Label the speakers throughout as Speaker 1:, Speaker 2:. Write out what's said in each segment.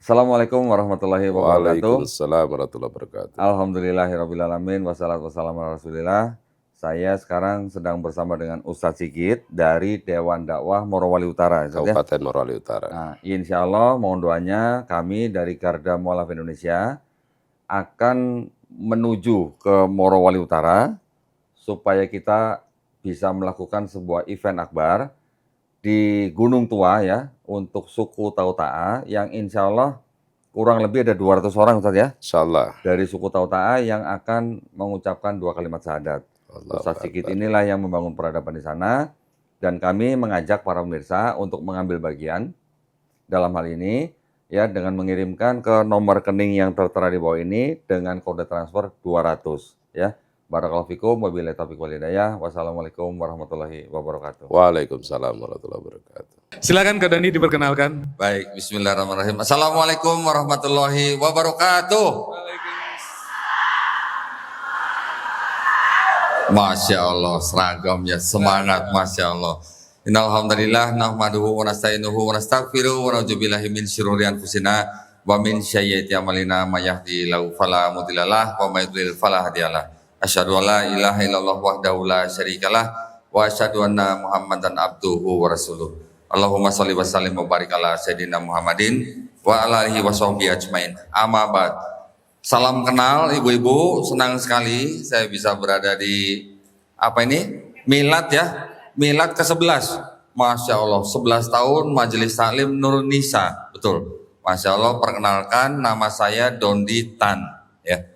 Speaker 1: Assalamualaikum warahmatullahi wabarakatuh.
Speaker 2: Waalaikumsalam warahmatullahi wabarakatuh.
Speaker 1: Alhamdulillahirrabbilalamin, wassalatu wassalamu ala rasulillah. Saya sekarang sedang bersama dengan Ustadz Sigit dari Dewan Dakwah Morowali Utara. Ustadz, ya?
Speaker 2: Kabupaten Morowali Utara.
Speaker 1: Nah, insya Allah mohon doanya kami dari Garda Mualaf Indonesia akan menuju ke Morowali Utara supaya kita bisa melakukan sebuah event akbar di Gunung Tua ya untuk suku Tauta'a yang insya Allah kurang lebih ada 200 orang Ustaz ya
Speaker 2: Insyaallah.
Speaker 1: dari suku Tauta'a yang akan mengucapkan 2 kalimat syahadat. Ustaz Sigit inilah yang membangun peradaban di sana dan kami mengajak para pemirsa untuk mengambil bagian dalam hal ini ya dengan mengirimkan ke nomor rekening yang tertera di bawah ini dengan kode transfer 200 ya. Barakallahu fikum, wabillahi taufiq wal hidayah. Wassalamualaikum warahmatullahi wabarakatuh.
Speaker 2: Waalaikumsalam warahmatullahi wabarakatuh.
Speaker 3: Silakan Kak Dani diperkenalkan.
Speaker 1: Baik, bismillahirrahmanirrahim. Assalamualaikum warahmatullahi wabarakatuh. Masya Allah, seragam ya, semangat Masya Allah. Innal hamdalillah nahmaduhu wa nasta'inuhu wa nastaghfiruhu wa na'udzubillahi min syururi anfusina wa min sayyiati a'malina may yahdihillahu fala mudhillalah wa may yudhlil fala hadiyalah. Asyhadu an la ilaha illallah wahdahu la syarikalah wa asyhadu anna Muhammadan abduhu wa rasuluh. Allahumma shalli wa sallim wa barik ala sayyidina Muhammadin wa ala alihi wa sahbihi ajmain. Amma ba'd. Salam kenal ibu-ibu, senang sekali saya bisa berada di Milad ya. Milad ke-11. Masya Allah, 11 tahun Majelis Taklim Nurun Nisa. Betul. Masya Allah, perkenalkan nama saya Dondi Tan ya.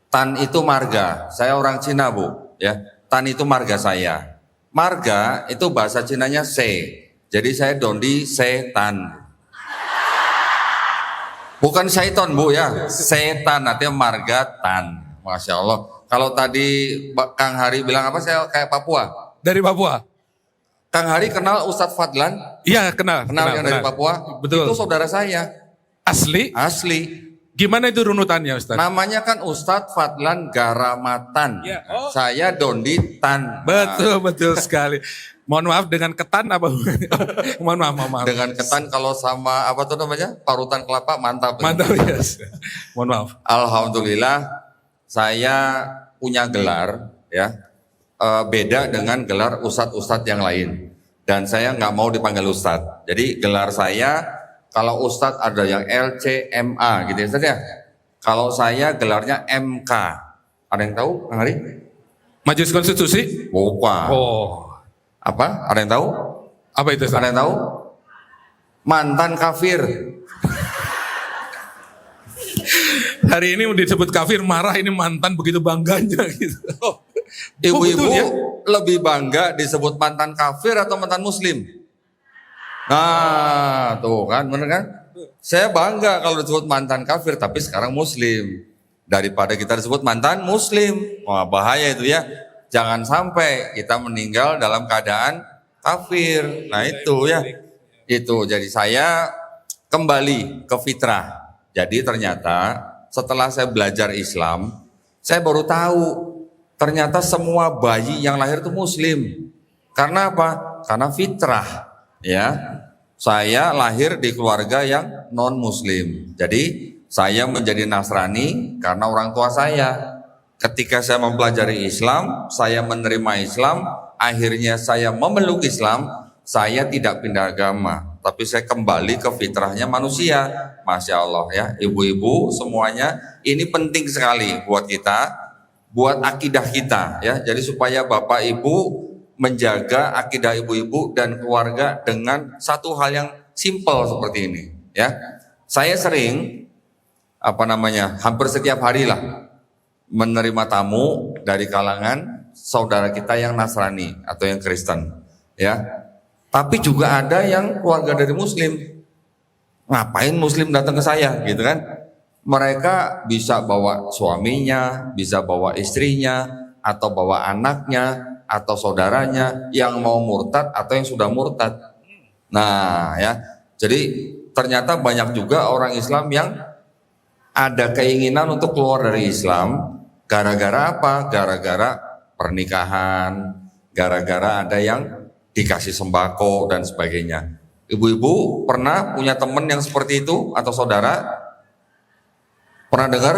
Speaker 1: Tan itu marga, saya orang Cina Bu, ya. Tan itu marga saya. Marga itu bahasa Cinanya Se. Jadi saya Dondi Setan. Bukan syaiton Bu ya, setan artinya marga Tan. Masya Allah. Kalau tadi Kang Hari bilang apa, saya kayak Papua.
Speaker 3: Dari Papua?
Speaker 1: Kang Hari kenal Ustadz Fadlan?
Speaker 3: Iya kenal.
Speaker 1: Kenal yang dari Papua?
Speaker 3: Betul.
Speaker 1: Itu saudara saya.
Speaker 3: Asli?
Speaker 1: Asli.
Speaker 3: Gimana itu runutannya Ustaz?
Speaker 1: Namanya kan Ustadz Fadlan Garamatan.
Speaker 3: Ya, oh.
Speaker 1: Saya Dondi Tan.
Speaker 3: Betul sekali. Mohon maaf dengan ketan apa? Mohon maaf.
Speaker 1: Dengan ketan kalau sama apa tuh namanya? Parutan kelapa mantap.
Speaker 3: Mantap yes. Mohon maaf.
Speaker 1: Alhamdulillah saya punya gelar ya. Beda dengan gelar ustadz-ustadz yang lain. Dan saya nggak mau dipanggil ustadz. Jadi gelar saya kalau ustadz ada yang LCMA gitu ya Ustadz ya. Kalau saya gelarnya MK. Ada yang tahu Kang Hari?
Speaker 3: Majelis Konstitusi?
Speaker 1: Bukan.
Speaker 3: Oh.
Speaker 1: Apa? Ada yang tahu?
Speaker 3: Apa itu Ustaz?
Speaker 1: Ada yang tahu? Mantan kafir.
Speaker 3: Hari ini disebut kafir marah, ini mantan begitu bangganya gitu. Oh.
Speaker 1: Ibu-ibu
Speaker 3: Betul, ya?
Speaker 1: lebih bangga disebut mantan kafir atau mantan muslim? Nah, tuh kan, bener kan? Saya bangga kalau disebut mantan kafir, tapi sekarang muslim. Daripada kita disebut mantan muslim. Wah, bahaya itu ya. Jangan sampai kita meninggal dalam keadaan kafir. Nah itu ya. Itu, jadi saya kembali ke fitrah. Jadi ternyata setelah saya belajar Islam, saya baru tahu ternyata semua bayi yang lahir itu muslim. Karena apa? Karena fitrah. Ya, saya lahir di keluarga yang non muslim. Jadi saya menjadi Nasrani karena orang tua saya. Ketika saya mempelajari Islam, saya menerima Islam, akhirnya saya memeluk Islam, saya tidak pindah agama, tapi saya kembali ke fitrahnya manusia. Masya Allah ya, ibu-ibu semuanya, ini penting sekali buat kita, buat akidah kita ya. Jadi supaya bapak ibu menjaga akidah ibu-ibu dan keluarga dengan satu hal yang simpel seperti ini ya. Saya sering hampir setiap hari lah menerima tamu dari kalangan saudara kita yang Nasrani atau yang Kristen ya. Tapi juga ada yang keluarga dari muslim. Ngapain muslim datang ke saya gitu kan? Mereka bisa bawa suaminya, bisa bawa istrinya, atau bawa anaknya, atau saudaranya yang mau murtad atau yang sudah murtad. Nah ya, jadi ternyata banyak juga orang Islam yang ada keinginan untuk keluar dari Islam. Gara-gara apa? Gara-gara pernikahan, gara-gara ada yang dikasih sembako dan sebagainya. Ibu-ibu pernah punya teman yang seperti itu atau saudara? Pernah dengar?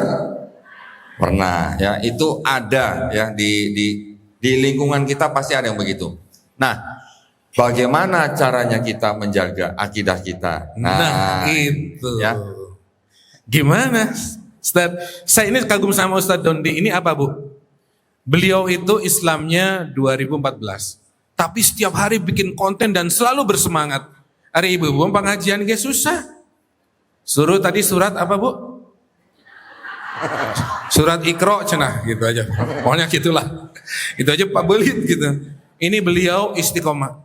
Speaker 1: Pernah ya, itu ada ya di lingkungan kita pasti ada yang begitu. Nah, bagaimana caranya kita menjaga akidah kita?
Speaker 3: Nah, itu.
Speaker 1: Ya.
Speaker 3: Gimana, Ustaz? Saya ini kagum sama Ustaz Dondi. Ini apa, Bu? Beliau itu Islamnya 2014. Tapi setiap hari bikin konten dan selalu bersemangat. Hari ibu-ibu pengajian gak susah. Suruh tadi surat apa, Bu? Surat Iqra cenah gitu aja. Pokoknya gitulah. Itu aja Pak Belit gitu. Ini beliau istiqomah.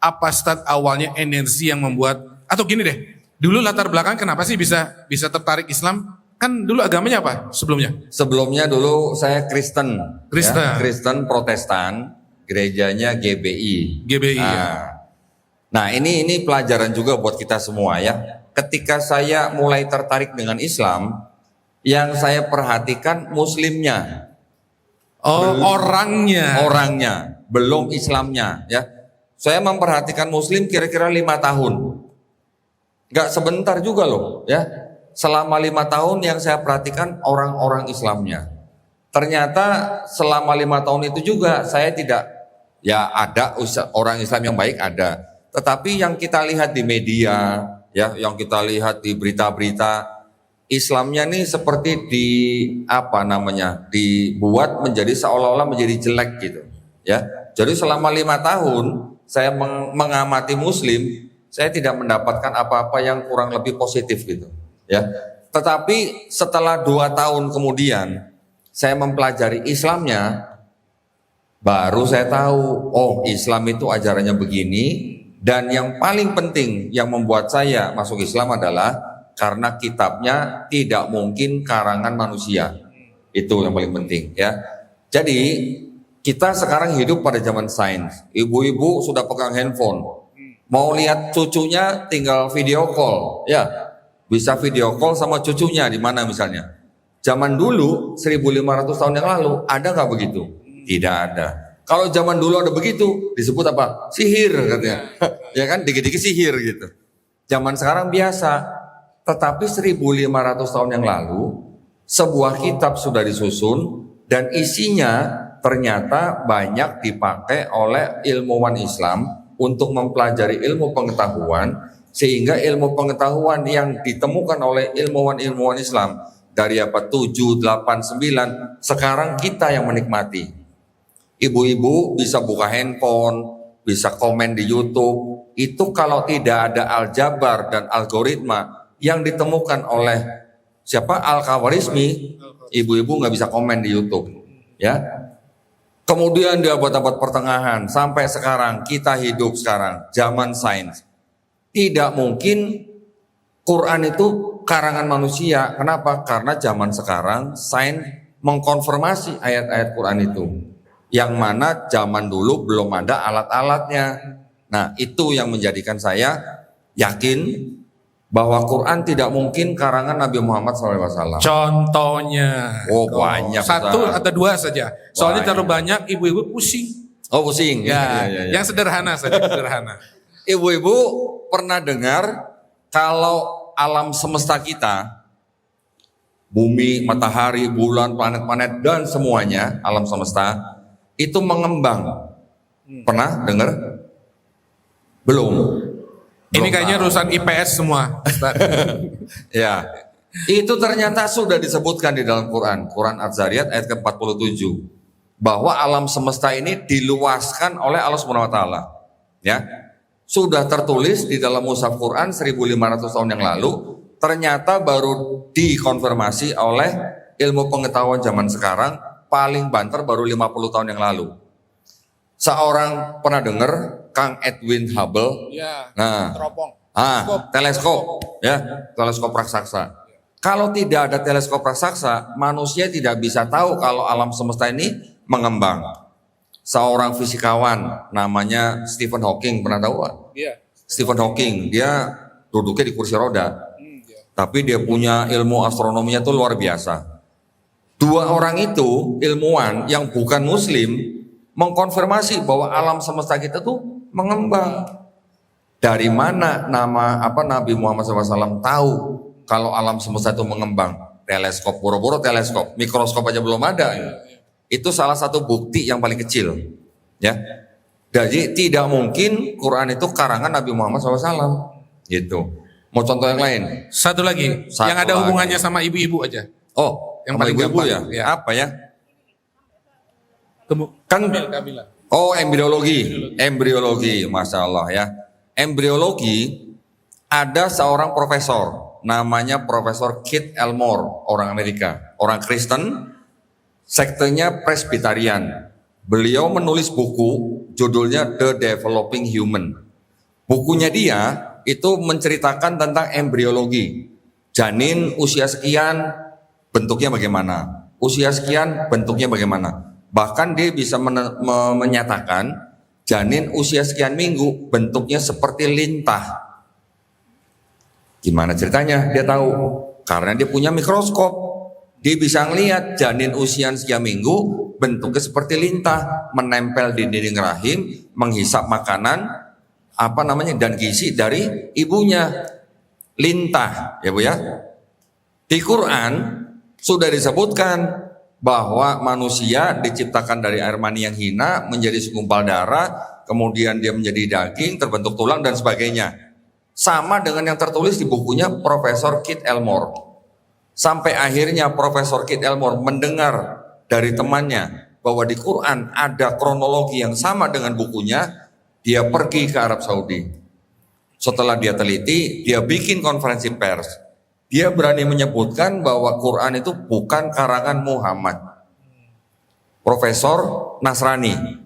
Speaker 3: Apa Ustaz awalnya energi yang membuat, atau gini deh. Dulu latar belakang kenapa sih bisa tertarik Islam? Kan dulu agamanya apa sebelumnya?
Speaker 1: Sebelumnya dulu saya Kristen.
Speaker 3: Kristen.
Speaker 1: Ya, Kristen Protestan, gerejanya GBI.
Speaker 3: GBI.
Speaker 1: Nah, ini pelajaran juga buat kita semua ya. Ketika saya mulai tertarik dengan Islam, yang saya perhatikan muslimnya. Orangnya, belum Islamnya ya. Saya memperhatikan muslim kira-kira 5 tahun. Gak sebentar juga loh ya. Selama 5 tahun yang saya perhatikan orang-orang Islamnya. Ternyata selama 5 tahun itu juga saya tidak, ya ada orang Islam yang baik ada. Tetapi yang kita lihat di media, ya, yang kita lihat di berita-berita, Islamnya nih seperti dibuat menjadi seolah-olah menjadi jelek gitu, ya. Jadi selama 5 tahun saya mengamati Muslim, saya tidak mendapatkan apa-apa yang kurang lebih positif gitu, ya. Tetapi setelah 2 tahun kemudian saya mempelajari Islamnya, baru saya tahu, oh Islam itu ajarannya begini. Dan yang paling penting yang membuat saya masuk Islam adalah karena kitabnya tidak mungkin karangan manusia. Itu yang paling penting ya. Jadi kita sekarang hidup pada zaman sains. Ibu-ibu sudah pegang handphone. Mau lihat cucunya tinggal video call. Ya, bisa video call sama cucunya di mana misalnya. Zaman dulu 1500 tahun yang lalu ada nggak begitu? Tidak ada. Kalau zaman dulu ada begitu, disebut apa? Sihir katanya. Ya kan, dikit-dikit sihir gitu. Zaman sekarang biasa. Tetapi 1500 tahun yang lalu, sebuah kitab sudah disusun dan isinya ternyata banyak dipakai oleh ilmuwan Islam untuk mempelajari ilmu pengetahuan, sehingga ilmu pengetahuan yang ditemukan oleh ilmuwan-ilmuwan Islam dari 7, 8, 9, sekarang kita yang menikmati. Ibu-ibu bisa buka handphone, bisa komen di YouTube. Itu kalau tidak ada aljabar dan algoritma yang ditemukan oleh siapa? Al-Khawarizmi, ibu-ibu nggak bisa komen di YouTube. Ya. Kemudian di abad-abad pertengahan sampai sekarang kita hidup sekarang zaman sains. Tidak mungkin Quran itu karangan manusia. Kenapa? Karena zaman sekarang sains mengkonfirmasi ayat-ayat Quran itu. Yang mana zaman dulu belum ada alat-alatnya. Nah, itu yang menjadikan saya yakin bahwa Quran tidak mungkin karangan Nabi Muhammad SAW.
Speaker 3: Contohnya.
Speaker 1: Oh, banyak.
Speaker 3: 1 atau 2 saja. Soalnya terlalu banyak ibu-ibu pusing.
Speaker 1: Oh, pusing.
Speaker 3: Ya. Yang sederhana saja, sederhana.
Speaker 1: Ibu-ibu pernah dengar kalau alam semesta kita, bumi, matahari, bulan, planet-planet dan semuanya alam semesta itu mengembang. Pernah dengar? Belum.
Speaker 3: Ini kayaknya urusan IPS semua.
Speaker 1: Ya. Itu ternyata sudah disebutkan di dalam Quran. Quran Az-Zariyat ayat ke-47. Bahwa alam semesta ini diluaskan oleh Allah Subhanahu wa taala. Ya. Sudah tertulis di dalam mushaf Quran 1500 tahun yang lalu, ternyata baru dikonfirmasi oleh ilmu pengetahuan zaman sekarang. Paling banter baru 50 tahun yang lalu. Seorang pernah dengar Kang Edwin Hubble?
Speaker 3: Ya,
Speaker 1: nah,
Speaker 3: teropong.
Speaker 1: Teleskop, ya, teleskop raksasa. Kalau tidak ada teleskop raksasa, manusia tidak bisa tahu kalau alam semesta ini mengembang. Seorang fisikawan namanya Stephen Hawking, pernah tahu Pak?
Speaker 3: Iya.
Speaker 1: Stephen Hawking, dia duduknya di kursi roda. Tapi dia punya ilmu astronominya tuh luar biasa. 2 orang itu ilmuwan yang bukan muslim mengkonfirmasi bahwa alam semesta kita tuh mengembang. Dari mana Nabi Muhammad SAW tahu kalau alam semesta itu mengembang? Teleskop, boro-boro teleskop, mikroskop aja belum ada. Itu salah satu bukti yang paling kecil. Ya, jadi tidak mungkin Quran itu karangan Nabi Muhammad SAW. Gitu. Mau contoh yang lain?
Speaker 3: Satu lagi, yang ada hubungannya sama ibu-ibu aja.
Speaker 1: Oh,
Speaker 3: Yang
Speaker 1: sama
Speaker 3: paling
Speaker 1: ibu-ibu
Speaker 3: gampang.
Speaker 1: ya?
Speaker 3: Ya.
Speaker 1: Apa ya?
Speaker 3: Kan
Speaker 1: Embriologi, masya Allah ya. Embriologi, ada seorang profesor, namanya Profesor Keith Elmore, orang Amerika, orang Kristen, sektenya Presbyterian. Beliau menulis buku, judulnya The Developing Human. Bukunya dia itu menceritakan tentang embriologi. Janin usia sekian, bentuknya bagaimana? Usia sekian, bentuknya bagaimana? Bahkan dia bisa menyatakan janin usia sekian minggu bentuknya seperti lintah. Gimana ceritanya? Dia tahu karena dia punya mikroskop. Dia bisa ngelihat janin usia sekian minggu bentuknya seperti lintah, menempel di dinding rahim, menghisap makanan dan gizi dari ibunya. Lintah, ya Bu ya. Di Quran sudah disebutkan bahwa manusia diciptakan dari air mani yang hina menjadi segumpal darah, kemudian dia menjadi daging, terbentuk tulang dan sebagainya. Sama dengan yang tertulis di bukunya Profesor Keith Elmore. Sampai akhirnya Profesor Keith Elmore mendengar dari temannya bahwa di Quran ada kronologi yang sama dengan bukunya, dia pergi ke Arab Saudi. Setelah dia teliti, dia bikin konferensi pers. Dia berani menyebutkan bahwa Quran itu bukan karangan Muhammad. Profesor Nasrani.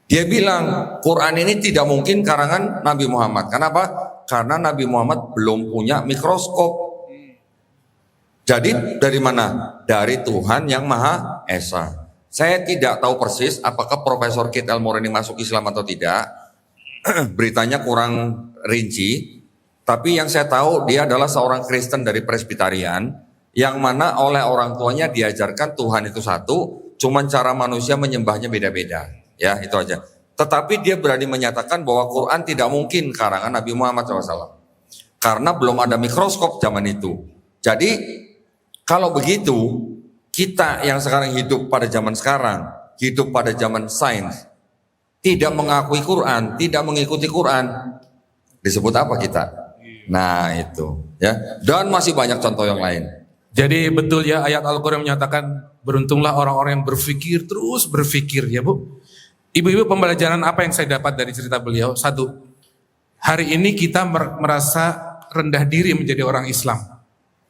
Speaker 1: Dia bilang Quran ini tidak mungkin karangan Nabi Muhammad. Kenapa? Karena Nabi Muhammad belum punya mikroskop. Jadi dari mana? Dari Tuhan yang Maha Esa. Saya tidak tahu persis apakah Profesor Keith Elmore ini masuk Islam atau tidak. Beritanya kurang rinci. Tapi yang saya tahu dia adalah seorang Kristen dari Presbyterian, yang mana oleh orang tuanya diajarkan Tuhan itu satu, cuman cara manusia menyembahnya beda-beda. Ya, itu aja. Tetapi dia berani menyatakan bahwa Quran tidak mungkin karangan Nabi Muhammad SAW. Karena belum ada mikroskop zaman itu. Jadi, kalau begitu, kita yang sekarang hidup pada zaman sekarang, hidup pada zaman sains, tidak mengakui Quran, tidak mengikuti Quran, disebut apa kita? Nah, itu. Ya. Dan masih banyak contoh yang lain.
Speaker 3: Jadi betul ya ayat Al-Quran menyatakan beruntunglah orang-orang yang berpikir, terus berpikir ya Bu. Ibu-ibu, pembelajaran apa yang saya dapat dari cerita beliau? Satu, hari ini kita merasa rendah diri menjadi orang Islam.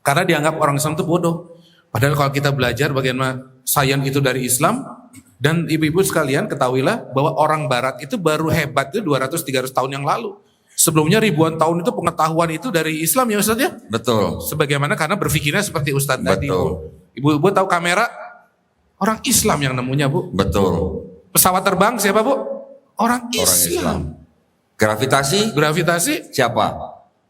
Speaker 3: Karena dianggap orang Islam itu bodoh. Padahal kalau kita belajar bagaimana sains itu dari Islam, dan ibu-ibu sekalian ketahuilah bahwa orang Barat itu baru hebat itu 200-300 tahun yang lalu. Sebelumnya ribuan tahun itu pengetahuan itu dari Islam ya Ustadz ya?
Speaker 1: Betul.
Speaker 3: Sebagaimana karena berpikirnya seperti Ustadz tadi.
Speaker 1: Betul.
Speaker 3: Ibu-ibu tahu kamera? Orang Islam yang nemunya Bu.
Speaker 1: Betul.
Speaker 3: Pesawat terbang siapa Bu? Orang Islam.
Speaker 1: Orang Islam. Gravitasi?
Speaker 3: Gravitasi?
Speaker 1: Siapa?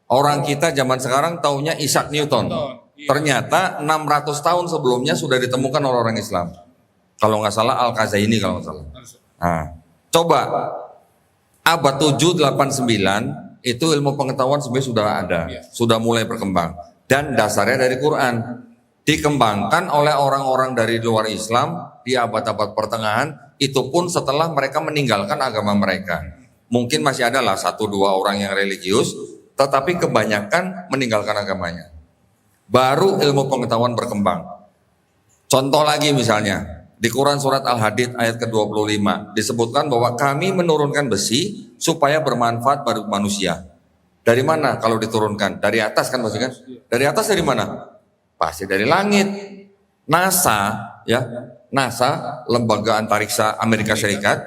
Speaker 1: Orang kita zaman sekarang taunya Isaac Newton. Ternyata 600 tahun sebelumnya sudah ditemukan oleh orang Islam. Kalau nggak salah Al-Kazaini kalau nggak salah. Nah, coba abad 7, 8, 9 itu ilmu pengetahuan sebenarnya sudah ada, sudah mulai berkembang. Dan dasarnya dari Quran. Dikembangkan oleh orang-orang dari luar Islam di abad-abad pertengahan, itu pun setelah mereka meninggalkan agama mereka. Mungkin masih ada lah 1-2 orang yang religius, tetapi kebanyakan meninggalkan agamanya. Baru ilmu pengetahuan berkembang. Contoh lagi misalnya, di Quran surat Al-Hadid ayat ke-25 disebutkan bahwa kami menurunkan besi supaya bermanfaat bagi manusia. Dari mana kalau diturunkan? Dari atas kan pasti kan? Dari atas dari mana? Pasti dari langit. NASA, lembaga antariksa Amerika Serikat,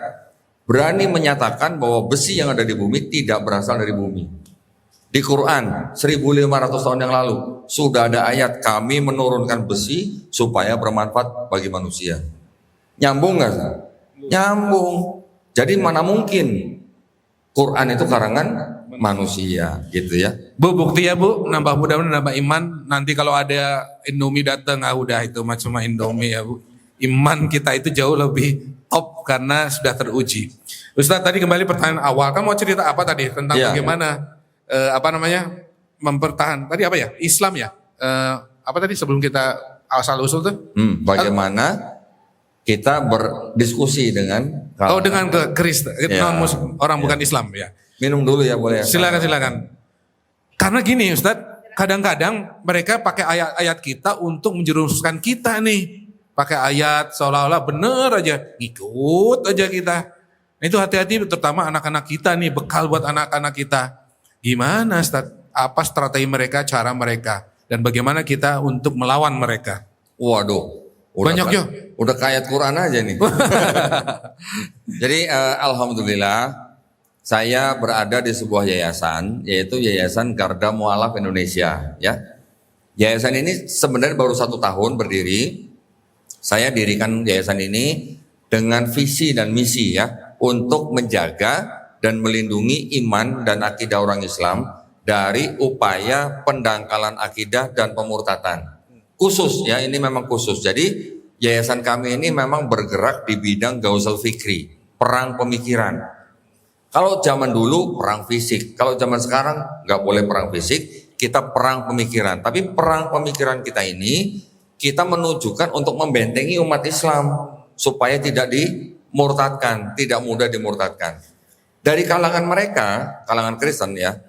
Speaker 1: berani menyatakan bahwa besi yang ada di bumi tidak berasal dari bumi. Di Quran 1500 tahun yang lalu sudah ada ayat kami menurunkan besi supaya bermanfaat bagi manusia. Nyambung nggak? Nyambung. Jadi mana mungkin Quran itu karangan manusia, gitu ya.
Speaker 3: Bu, bukti ya Bu, nambah mudah-mudahan nambah iman. Nanti kalau ada Indomie datang, udah itu cuma Indomie ya Bu. Iman kita itu jauh lebih top karena sudah teruji. Ustadz tadi kembali pertanyaan awal, kan mau cerita apa tadi tentang
Speaker 1: Iya.
Speaker 3: bagaimana mempertahan tadi apa ya Islam ya? Apa tadi sebelum kita asal usul tuh?
Speaker 1: Bagaimana kita berdiskusi dengan
Speaker 3: Dengan ke Kristen,
Speaker 1: Ya.
Speaker 3: orang bukan Islam ya.
Speaker 1: minum dulu ya boleh ya.
Speaker 3: Silakan. Karena gini Ustadz, kadang-kadang mereka pakai ayat-ayat kita untuk menjerumuskan kita nih. Pakai ayat seolah-olah bener aja, ikut aja kita. Nah, itu hati-hati terutama anak-anak kita nih, bekal buat anak-anak kita. Gimana Ustadz? Apa strategi mereka, cara mereka, dan bagaimana kita untuk melawan mereka?
Speaker 1: Waduh.
Speaker 3: Banyak, Jo.
Speaker 1: Udah kayak Quran aja nih. Jadi alhamdulillah saya berada di sebuah yayasan, yaitu Yayasan Garda Mualaf Indonesia. Ya, yayasan ini sebenarnya baru 1 tahun berdiri. Saya dirikan yayasan ini dengan visi dan misi ya, untuk menjaga dan melindungi iman dan akidah orang Islam dari upaya pendangkalan akidah dan pemurtatan. Khusus ya, ini memang khusus. Jadi yayasan kami ini memang bergerak di bidang gauzal fikri, perang pemikiran. Kalau zaman dulu perang fisik, kalau zaman sekarang nggak boleh perang fisik, kita perang pemikiran. Tapi perang pemikiran kita ini kita menunjukkan untuk membentengi umat Islam supaya tidak dimurtadkan, tidak mudah dimurtadkan. Dari kalangan mereka, kalangan Kristen ya,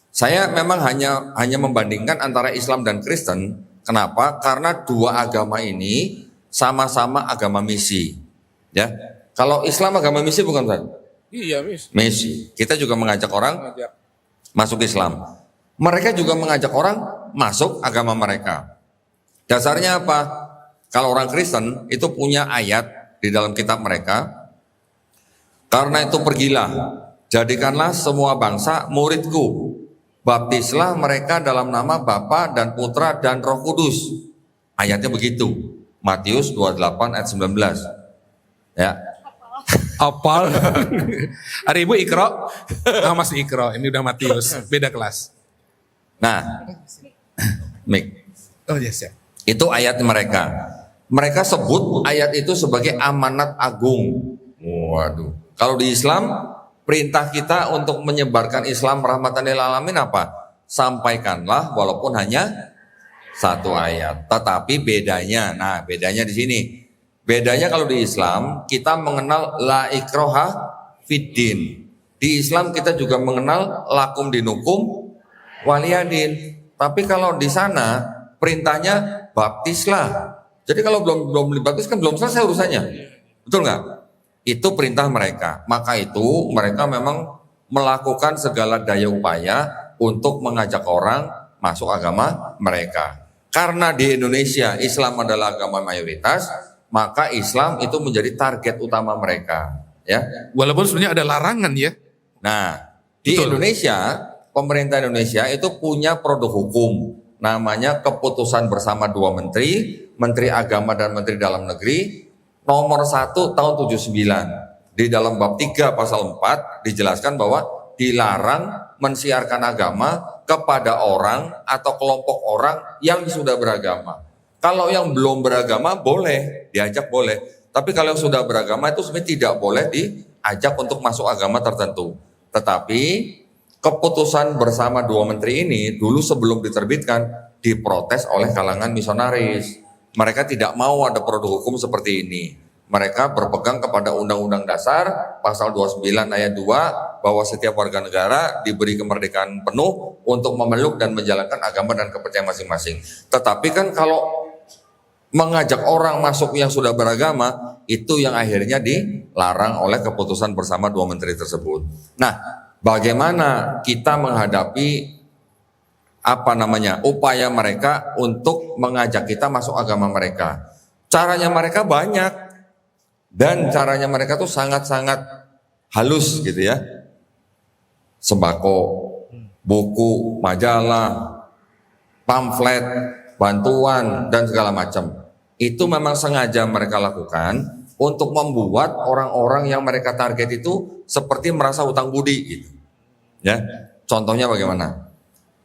Speaker 1: saya memang hanya membandingkan antara Islam dan Kristen. Kenapa? Karena dua agama ini sama-sama agama misi. Ya, kalau Islam agama misi bukan Ustaz?
Speaker 3: Iya, Miss.
Speaker 1: Misi. Kita juga mengajak orang masuk Islam. Mereka juga mengajak orang masuk agama mereka. Dasarnya apa? Kalau orang Kristen itu punya ayat di dalam kitab mereka. Karena itu pergilah, jadikanlah semua bangsa muridku. Baptislah mereka dalam nama Bapa dan Putra dan Roh Kudus. Ayatnya begitu. Matius 28 ayat 19. Ya.
Speaker 3: Apal. Hari Ibu Ikro. Masih Ikro, ini udah Matius, beda kelas.
Speaker 1: Nah, Mik,
Speaker 3: Oh yes ya.
Speaker 1: itu ayat mereka. Mereka sebut ayat itu sebagai amanat agung. Waduh. Kalau di Islam, perintah kita untuk menyebarkan Islam rahmatan lil alamin apa? Sampaikanlah walaupun hanya 1 ayat. Tetapi bedanya, bedanya di sini. Bedanya kalau di Islam, kita mengenal la ikroha fiddin. Di Islam kita juga mengenal lakum dinukum waliyadin. Tapi kalau di sana perintahnya baptislah. Jadi kalau belum dibaptis kan belum selesai urusannya. Betul nggak? Itu perintah mereka. Maka itu mereka memang melakukan segala daya upaya untuk mengajak orang masuk agama mereka. Karena di Indonesia Islam adalah agama mayoritas, maka Islam itu menjadi target utama mereka. Ya.
Speaker 3: Walaupun sebenarnya ada larangan ya.
Speaker 1: Nah, di
Speaker 3: Betul.
Speaker 1: Indonesia, pemerintah Indonesia itu punya produk hukum, namanya keputusan bersama 2 menteri, Menteri Agama dan Menteri Dalam Negeri, nomor 1 tahun 79. Di dalam bab 3 pasal 4 dijelaskan bahwa dilarang mensiarkan agama kepada orang atau kelompok orang yang sudah beragama. Kalau yang belum beragama boleh, diajak boleh. Tapi kalau yang sudah beragama itu sebenarnya tidak boleh diajak untuk masuk agama tertentu. Tetapi keputusan bersama 2 menteri ini dulu sebelum diterbitkan diprotes oleh kalangan misionaris. Mereka tidak mau ada produk hukum seperti ini. Mereka berpegang kepada Undang-Undang Dasar pasal 29 ayat 2 bahwa setiap warga negara diberi kemerdekaan penuh untuk memeluk dan menjalankan agama dan kepercayaan masing-masing. Tetapi kan kalau mengajak orang masuk yang sudah beragama, itu yang akhirnya dilarang oleh keputusan bersama 2 menteri tersebut. Nah, bagaimana kita menghadapi upaya mereka untuk mengajak kita masuk agama mereka? Caranya mereka banyak dan caranya mereka tuh sangat-sangat halus gitu ya. Sembako, buku, majalah, pamflet, bantuan dan segala macam. Itu memang sengaja mereka lakukan untuk membuat orang-orang yang mereka target itu seperti merasa utang budi gitu. Ya. Contohnya bagaimana?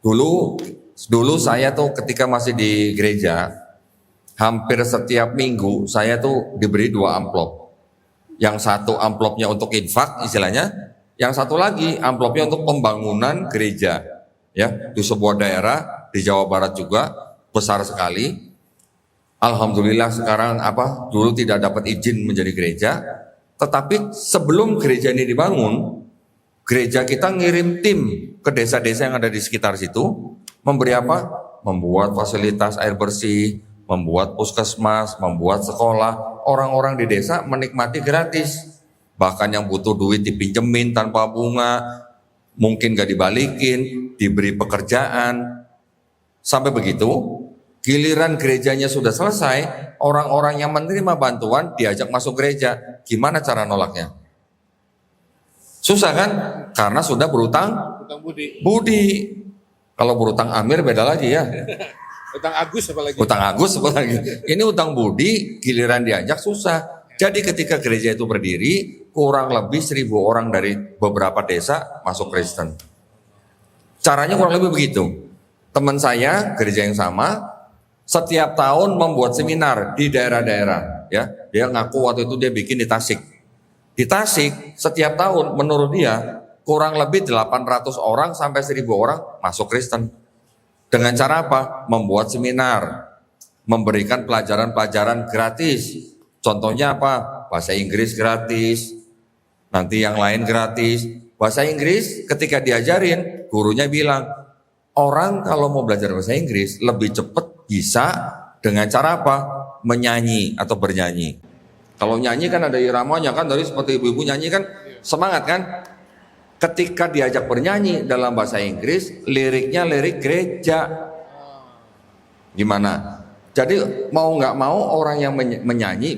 Speaker 1: Dulu saya tuh ketika masih di gereja, hampir setiap minggu saya tuh diberi 2 amplop. Yang satu amplopnya untuk infak istilahnya, yang satu lagi amplopnya untuk pembangunan gereja. Ya, di sebuah daerah di Jawa Barat juga besar sekali. Alhamdulillah sekarang dulu tidak dapat izin menjadi gereja, tetapi sebelum gereja ini dibangun, gereja kita ngirim tim ke desa-desa yang ada di sekitar situ, memberi apa? Membuat fasilitas air bersih, membuat puskesmas, membuat sekolah. Orang-orang di desa menikmati gratis. Bahkan yang butuh duit dipinjemin tanpa bunga, mungkin gak dibalikin, diberi pekerjaan. Sampai begitu, giliran gerejanya sudah selesai, orang-orang yang menerima bantuan diajak masuk gereja. Gimana cara nolaknya? Susah kan? Karena sudah berutang budi. Kalau berutang Amir beda lagi ya.
Speaker 3: Utang Agus apalagi.
Speaker 1: Utang Agus apalagi. Ini utang budi, giliran diajak susah. Jadi ketika gereja itu berdiri, kurang lebih 1.000 orang dari beberapa desa masuk Kristen. Caranya kurang lebih begitu. Teman saya, gereja yang sama, setiap tahun membuat seminar di daerah-daerah. Ya, dia ngaku waktu itu dia bikin di Tasik. Di Tasik, setiap tahun menurut dia, kurang lebih 800 orang sampai 1.000 orang masuk Kristen. Dengan cara apa? Membuat seminar, memberikan pelajaran-pelajaran gratis. Contohnya apa? Bahasa Inggris gratis, nanti yang lain gratis. Bahasa Inggris ketika diajarin, gurunya bilang, orang kalau mau belajar bahasa Inggris lebih cepat bisa dengan cara apa? Menyanyi atau bernyanyi. Kalau nyanyi kan ada iramanya kan, dari seperti ibu-ibu nyanyi kan semangat kan? Ketika diajak bernyanyi dalam bahasa Inggris, liriknya lirik gereja. Gimana? Jadi mau nggak mau orang yang bernyanyi,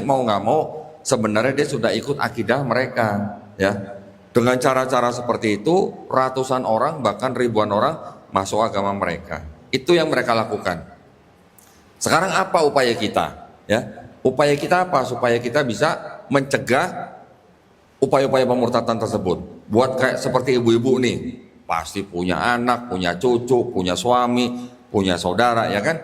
Speaker 1: mau nggak mau sebenarnya dia sudah ikut akidah mereka. Ya, dengan cara-cara seperti itu, ratusan orang bahkan ribuan orang masuk agama mereka. Itu yang mereka lakukan. Sekarang apa upaya kita? Ya, upaya kita apa? Supaya kita bisa mencegah upaya-upaya pemurtadan tersebut. Buat kayak seperti ibu-ibu nih, pasti punya anak, punya cucu, punya suami, punya saudara, ya kan?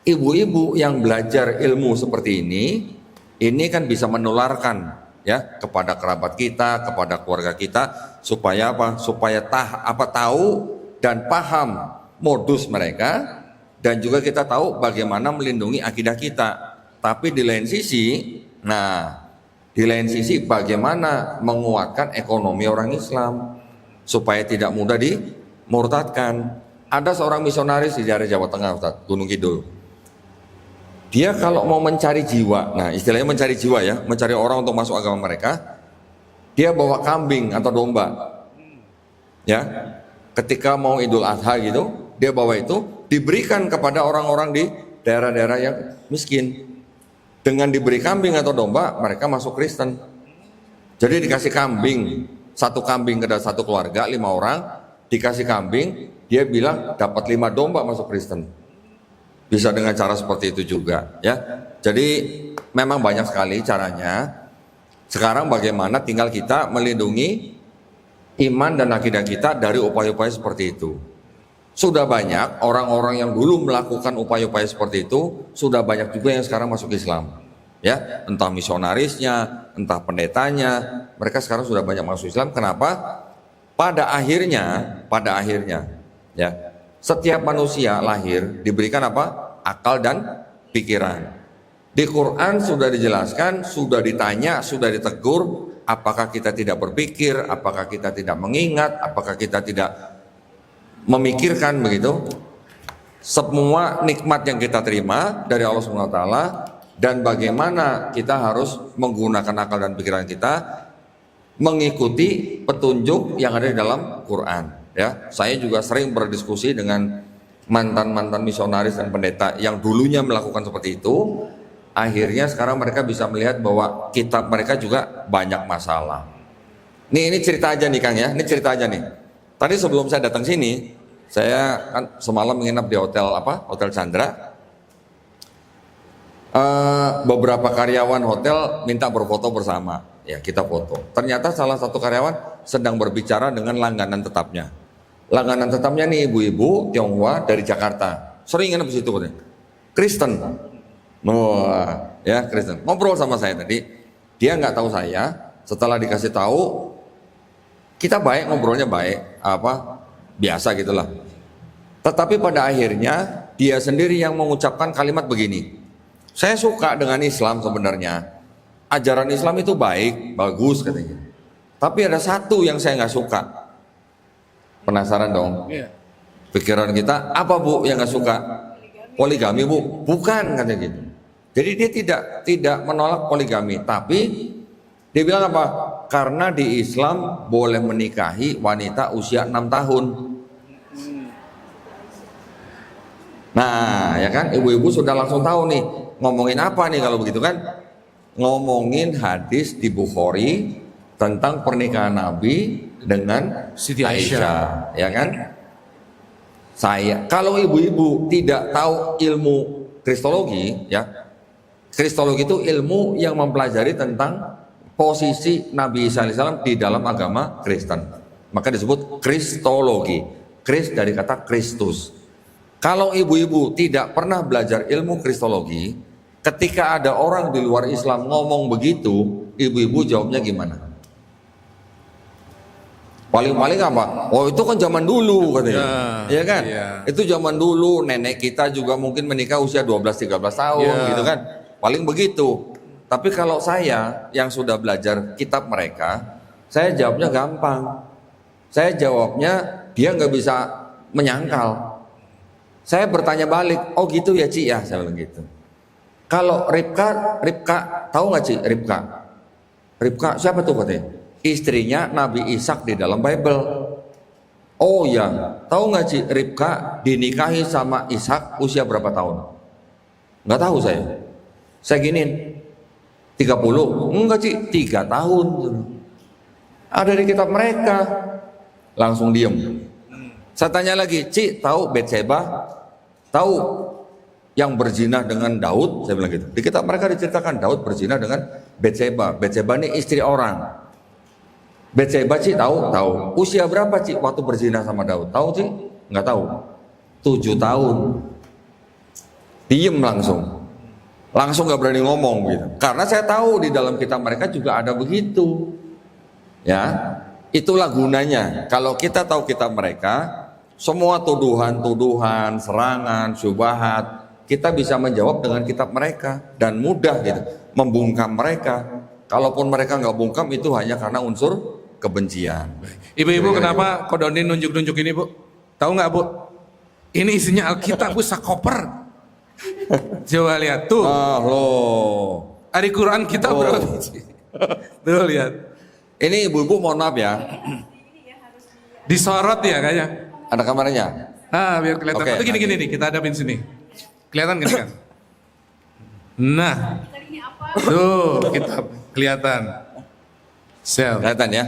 Speaker 1: Ibu-ibu yang belajar ilmu seperti ini kan bisa menularkan ya kepada kerabat kita, kepada keluarga kita, supaya apa? Supaya tahu dan paham modus mereka, dan juga kita tahu bagaimana melindungi akidah kita. Tapi di lain sisi, bagaimana menguatkan ekonomi orang Islam supaya tidak mudah dimurtadkan. Ada seorang misionaris di daerah Jawa Tengah, Ustaz, Gunung Kidul. Dia kalau mau mencari jiwa, nah istilahnya mencari jiwa ya, mencari orang untuk masuk agama mereka, dia bawa kambing atau domba. Ya, ketika mau Idul Adha gitu, dia bawa itu, diberikan kepada orang-orang di daerah-daerah yang miskin. Dengan diberi kambing atau domba, mereka masuk Kristen. Jadi dikasih kambing, satu kambing ke satu keluarga, 5 orang, dikasih kambing, dia bilang dapat 5 domba masuk Kristen. Bisa dengan cara seperti itu juga, ya. Jadi memang banyak sekali caranya. Sekarang bagaimana tinggal kita melindungi iman dan akidah kita dari upaya-upaya seperti itu. Sudah banyak orang-orang yang dulu melakukan upaya-upaya seperti itu, sudah banyak juga yang sekarang masuk Islam. Ya, entah misionarisnya, entah pendetanya, mereka sekarang sudah banyak masuk Islam. Kenapa? Pada akhirnya, ya, setiap manusia lahir diberikan apa? Akal dan pikiran. Di Quran sudah dijelaskan, sudah ditanya, sudah ditegur, apakah kita tidak berpikir, apakah kita tidak mengingat, apakah kita tidak memikirkan begitu. Semua nikmat yang kita terima dari Allah SWT, dan bagaimana kita harus menggunakan akal dan pikiran kita mengikuti petunjuk yang ada di dalam Quran. Ya, saya juga sering berdiskusi dengan mantan-mantan misionaris dan pendeta yang dulunya melakukan seperti itu. Akhirnya sekarang mereka bisa melihat bahwa kitab mereka juga banyak masalah. Ini cerita aja nih Kang ya, ini cerita aja nih. Tadi sebelum saya datang sini, saya kan semalam menginap di Hotel Chandra. Beberapa karyawan hotel minta berfoto bersama. Ya, kita foto. Ternyata salah satu karyawan sedang berbicara dengan langganan tetapnya. Langganan tetapnya nih ibu-ibu Tionghoa dari Jakarta. Sering nginep di situ katanya. Kristen. Wah, ya Kristen. Ngobrol sama saya tadi. dia nggak tahu saya. Setelah dikasih tahu, kita baik, ngobrolnya baik, biasa gitulah. Tetapi pada akhirnya dia sendiri yang mengucapkan kalimat begini. Saya suka dengan Islam sebenarnya. Ajaran Islam itu baik, bagus katanya. Tapi ada satu yang saya nggak suka. Penasaran dong? Pikiran kita, apa Bu yang nggak suka? Poligami Bu? Bukan katanya gitu. Jadi dia tidak menolak poligami, tapi dia bilang apa? Karena di Islam boleh menikahi wanita usia 6 tahun. Nah, ya kan, ibu-ibu sudah langsung tahu nih, ngomongin apa nih kalau begitu kan? Ngomongin hadis di Bukhari tentang pernikahan Nabi dengan
Speaker 3: Siti
Speaker 1: Aisyah, ya kan? Kalau ibu-ibu tidak tahu ilmu kristologi, ya, kristologi itu ilmu yang mempelajari tentang posisi Nabi Isa AS di dalam agama Kristen. Maka disebut kristologi. Kris dari kata Kristus. Kalau ibu-ibu tidak pernah belajar ilmu kristologi, ketika ada orang di luar Islam ngomong begitu, ibu-ibu jawabnya gimana? Paling-paling apa? Oh itu kan zaman dulu katanya. Ya kan?
Speaker 3: Iya.
Speaker 1: Itu zaman dulu, nenek kita juga mungkin menikah usia 12-13 tahun gitu kan. Paling begitu. Tapi kalau saya yang sudah belajar kitab mereka, saya jawabnya gampang. Saya jawabnya dia nggak bisa menyangkal. Saya bertanya balik, oh gitu ya Ci ya, saya bilang gitu. Kalau Ribka tahu nggak Ci Ribka siapa tuh katanya? Istrinya Nabi Ishak di dalam Bible. Oh ya, tahu nggak Ci Ribka dinikahi sama Ishak usia berapa tahun? Nggak tahu saya. Saya giniin 30, enggak Ci 3 tahun. Ada di kitab mereka. Langsung diem. Saya tanya lagi, Ci tahu Betseba? Tahu yang berzina dengan Daud? Saya bilang gitu. Di kitab mereka diceritakan Daud berzina dengan Betseba. Betseba ini istri orang. Betseba Ci tahu? Tahu. Usia berapa Ci waktu berzina sama Daud? Tahu Ci? Nggak tahu. 7 tahun. Diem langsung. Langsung nggak berani ngomong gitu. Karena saya tahu di dalam kitab mereka juga ada begitu. Ya, itulah gunanya. Kalau kita tahu kitab mereka, semua tuduhan-tuduhan, serangan, syubhat, kita bisa menjawab dengan kitab mereka dan mudah gitu membungkam mereka. Kalaupun mereka nggak bungkam itu hanya karena unsur kebencian.
Speaker 3: Ibu-ibu kenapa Kodoni nunjuk-nunjuk ini Bu? Tahu nggak Bu? Ini isinya Alkitab Bu, sakoper. Coba lihat tuh.
Speaker 1: Loh.
Speaker 3: Hari Quran kita berapa biji? Tuh lihat.
Speaker 1: Ini ibu-ibu mohon maaf ya.
Speaker 3: Disorot ya kayaknya.
Speaker 1: Ada kameranya?
Speaker 3: Biar kelihatan.
Speaker 1: Oke,
Speaker 3: Tapi gini-gini nih, kita hadapin sini. Kelihatan gini kan? Nah. Tuh, kita kelihatan. Sel.
Speaker 1: Kelihatan ya.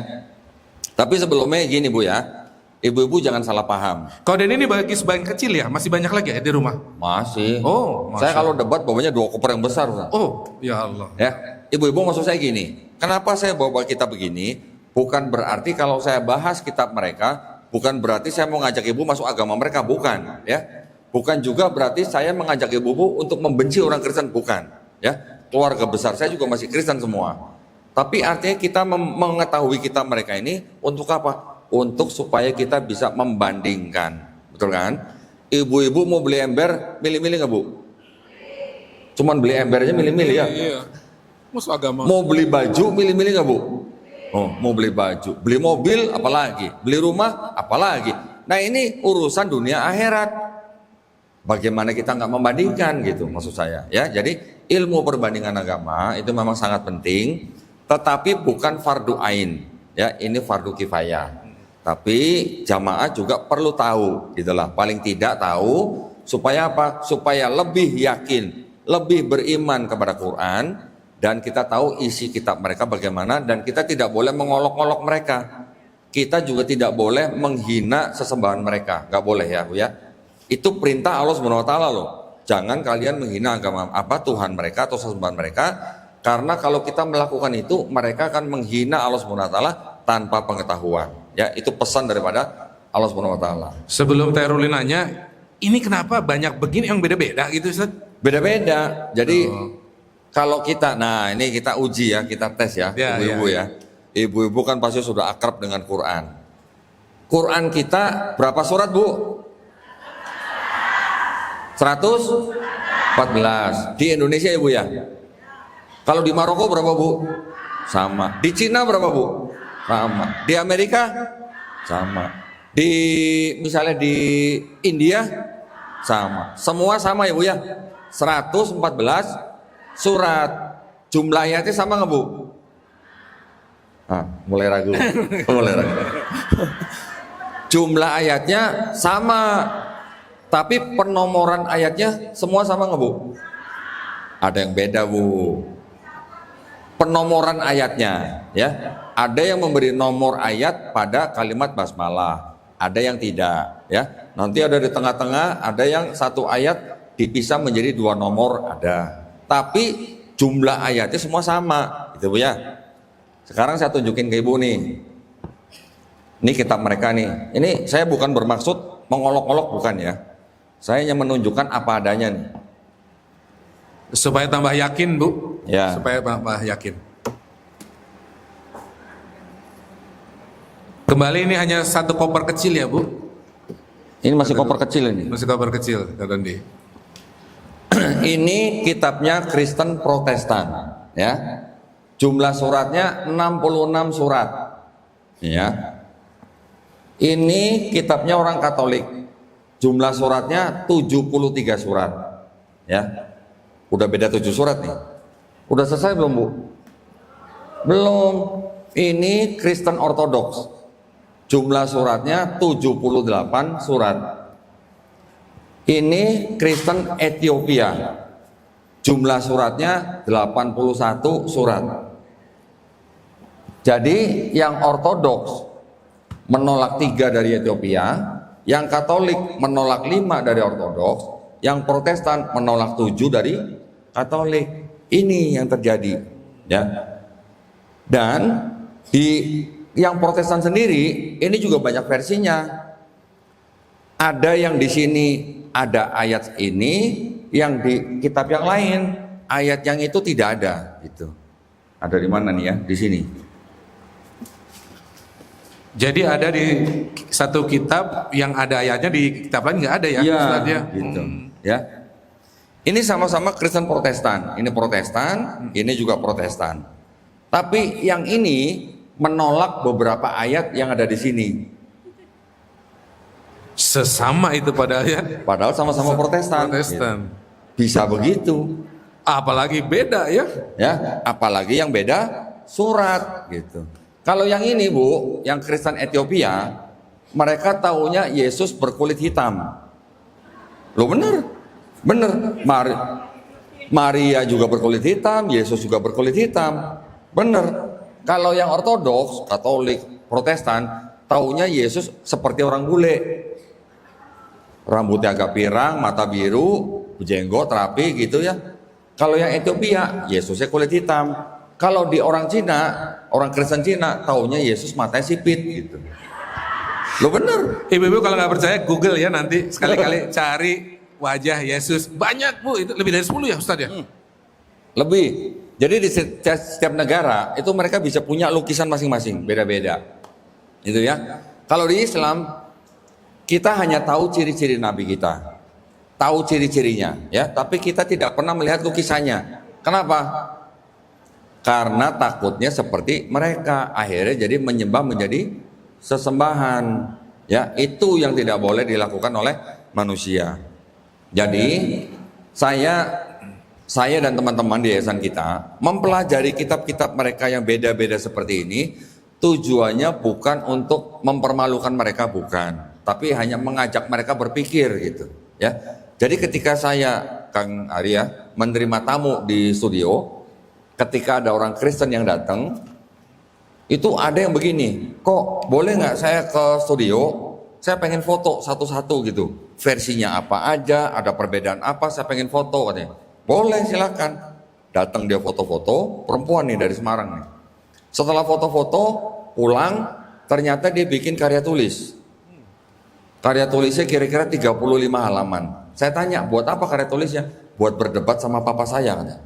Speaker 1: Tapi sebelumnya gini Bu ya. Ibu-ibu jangan salah paham.
Speaker 3: Kode ini bagi sebagian kecil ya? Masih banyak lagi ya di rumah?
Speaker 1: Masih.
Speaker 3: Oh,
Speaker 1: Saya kalau debat bawanya 2 koper yang besar. Ustaz.
Speaker 3: Oh, ya Allah.
Speaker 1: Ya, ibu-ibu maksud saya gini. Kenapa saya bawa kitab begini? Bukan berarti kalau saya bahas kitab mereka, bukan berarti saya mau ngajak ibu masuk agama mereka, bukan. Ya, bukan juga berarti saya mengajak ibu-ibu untuk membenci orang Kristen, bukan. Ya, keluarga besar saya juga masih Kristen semua. Tapi artinya kita mengetahui kitab mereka ini untuk apa? Untuk supaya kita bisa membandingkan, betul kan? Ibu-ibu mau beli ember, milih-milih nggak Bu? Cuman beli ember aja milih-milih ya?
Speaker 3: Iya. Musuh agama.
Speaker 1: Mau beli baju, milih-milih nggak Bu? Oh, mau beli baju, beli mobil, apalagi, beli rumah, apalagi. Nah ini urusan dunia akhirat. Bagaimana kita nggak membandingkan gitu, maksud saya. Ya, jadi ilmu perbandingan agama itu memang sangat penting, tetapi bukan fardu ain. Ya, ini fardu kifayah. Tapi jamaah juga perlu tahu, gitulah. Paling tidak tahu supaya apa? Supaya lebih yakin, lebih beriman kepada Quran dan kita tahu isi kitab mereka bagaimana dan kita tidak boleh mengolok-olok mereka. Kita juga tidak boleh menghina sesembahan mereka, nggak boleh ya, Bu ya. Itu perintah Allah Subhanahu wa taala loh. Jangan kalian menghina agama Tuhan mereka atau sesembahan mereka karena kalau kita melakukan itu mereka akan menghina Allah Subhanahu wa taala tanpa pengetahuan. Ya, itu pesan daripada Allah Subhanahu wa taala.
Speaker 3: Sebelum Terulin nanya, ini kenapa banyak begini yang beda-beda gitu Ustaz?
Speaker 1: Beda-beda. Jadi Kalau kita, nah ini kita uji ya, kita tes ya,
Speaker 3: Ya,
Speaker 1: ibu-ibu ya. Ibu-ibu kan pasti sudah akrab dengan Quran. Quran kita berapa surat Bu? 114. Di Indonesia Ibu ya? Kalau di Maroko berapa Bu? Sama. Di Cina berapa Bu? Sama. Di Amerika? Sama. Di misalnya di India? Sama. Semua sama ya Bu ya? 114 surat. Jumlah ayatnya sama nggak Bu? Mulai ragu. Mulai ragu. Jumlah ayatnya sama, tapi penomoran ayatnya semua sama nggak Bu? Ada yang beda Bu. Penomoran ayatnya, ya. Ada yang memberi nomor ayat pada kalimat basmalah, ada yang tidak, ya. Nanti ada di tengah-tengah, ada yang satu ayat dipisah menjadi 2 nomor, ada. Tapi jumlah ayatnya semua sama, gitu Bu ya. Sekarang saya tunjukin ke Ibu nih. Ini kitab mereka nih. Ini saya bukan bermaksud mengolok-olok, bukan ya. Saya hanya menunjukkan apa adanya nih.
Speaker 3: Supaya tambah yakin Bu.
Speaker 1: Ya.
Speaker 3: Supaya tambah yakin. Kembali ini hanya satu koper kecil ya Bu.
Speaker 1: Ini masih koper kecil ini.
Speaker 3: Masih koper kecil, Kak Dondi.
Speaker 1: Ini kitabnya Kristen Protestan, ya. Jumlah suratnya 66 surat. Ya. Ini kitabnya orang Katolik. Jumlah suratnya 73 surat. Ya. Udah beda 7 surat nih. Udah selesai belum Bu? Belum. Ini Kristen Ortodoks. Jumlah suratnya 78 surat. Ini Kristen Ethiopia. Jumlah suratnya 81 surat. Jadi yang Ortodoks menolak 3 dari Ethiopia, yang Katolik menolak 5 dari Ortodoks, yang Protestan menolak 7 dari Katolik. Ini yang terjadi, ya. Dan di yang Protestan sendiri ini juga banyak versinya. Ada yang di sini ada ayat ini, yang di kitab yang lain ayat yang itu tidak ada. Gitu. Ada di mana nih ya? Di sini.
Speaker 3: Jadi ada di satu kitab yang ada ayatnya, di kitab lain nggak ada ya?
Speaker 1: Iya,
Speaker 3: Ustaz, ya?
Speaker 1: gitu. Ya. Ini sama-sama Kristen Protestan. Ini Protestan, ini juga Protestan. Tapi yang ini menolak beberapa ayat yang ada di sini.
Speaker 3: Sesama itu padahal ya.
Speaker 1: Padahal sama-sama Protestan.
Speaker 3: Protestan.
Speaker 1: Gitu. Bisa begitu.
Speaker 3: Apalagi beda ya.
Speaker 1: Ya, apalagi yang beda surat gitu. Kalau yang ini Bu, yang Kristen Ethiopia, mereka taunya Yesus berkulit hitam. Loh bener, bener. Maria juga berkulit hitam, Yesus juga berkulit hitam. Bener. Kalau yang Ortodoks, Katolik, Protestan, taunya Yesus seperti orang bule. Rambutnya agak pirang, mata biru, jenggot rapi gitu ya. Kalau yang Ethiopia, Yesusnya kulit hitam. Kalau di orang Cina, orang Kristen Cina, taunya Yesus matanya sipit gitu. Lo bener.
Speaker 3: Ibu-ibu kalau nggak percaya Google ya, nanti sekali-kali cari wajah Yesus. Banyak Bu, itu lebih dari 10 ya Ustaz ya?
Speaker 1: Lebih. Jadi di setiap negara itu mereka bisa punya lukisan masing-masing, beda-beda. Gitu ya. Kalau di Islam, kita hanya tahu ciri-ciri Nabi kita. Tahu ciri-cirinya, ya, tapi kita tidak pernah melihat lukisannya. Kenapa? Karena takutnya seperti mereka, akhirnya jadi menyembah menjadi sesembahan. Ya, itu yang tidak boleh dilakukan oleh manusia. Jadi saya dan teman-teman di yayasan kita mempelajari kitab-kitab mereka yang beda-beda seperti ini. Tujuannya bukan untuk mempermalukan mereka, bukan, tapi hanya mengajak mereka berpikir gitu, ya. Jadi ketika saya, Kang Arya, menerima tamu di studio, ketika ada orang Kristen yang datang, itu ada yang begini, kok boleh nggak saya ke studio, saya pengen foto satu-satu gitu, versinya apa aja, ada perbedaan apa, saya pengen foto katanya. Boleh, silakan. Datang dia foto-foto, perempuan nih dari Semarang nih. Setelah foto-foto, pulang, ternyata dia bikin karya tulis. Karya tulisnya kira-kira 35 halaman. Saya tanya, buat apa karya tulisnya? Buat berdebat sama papa saya katanya.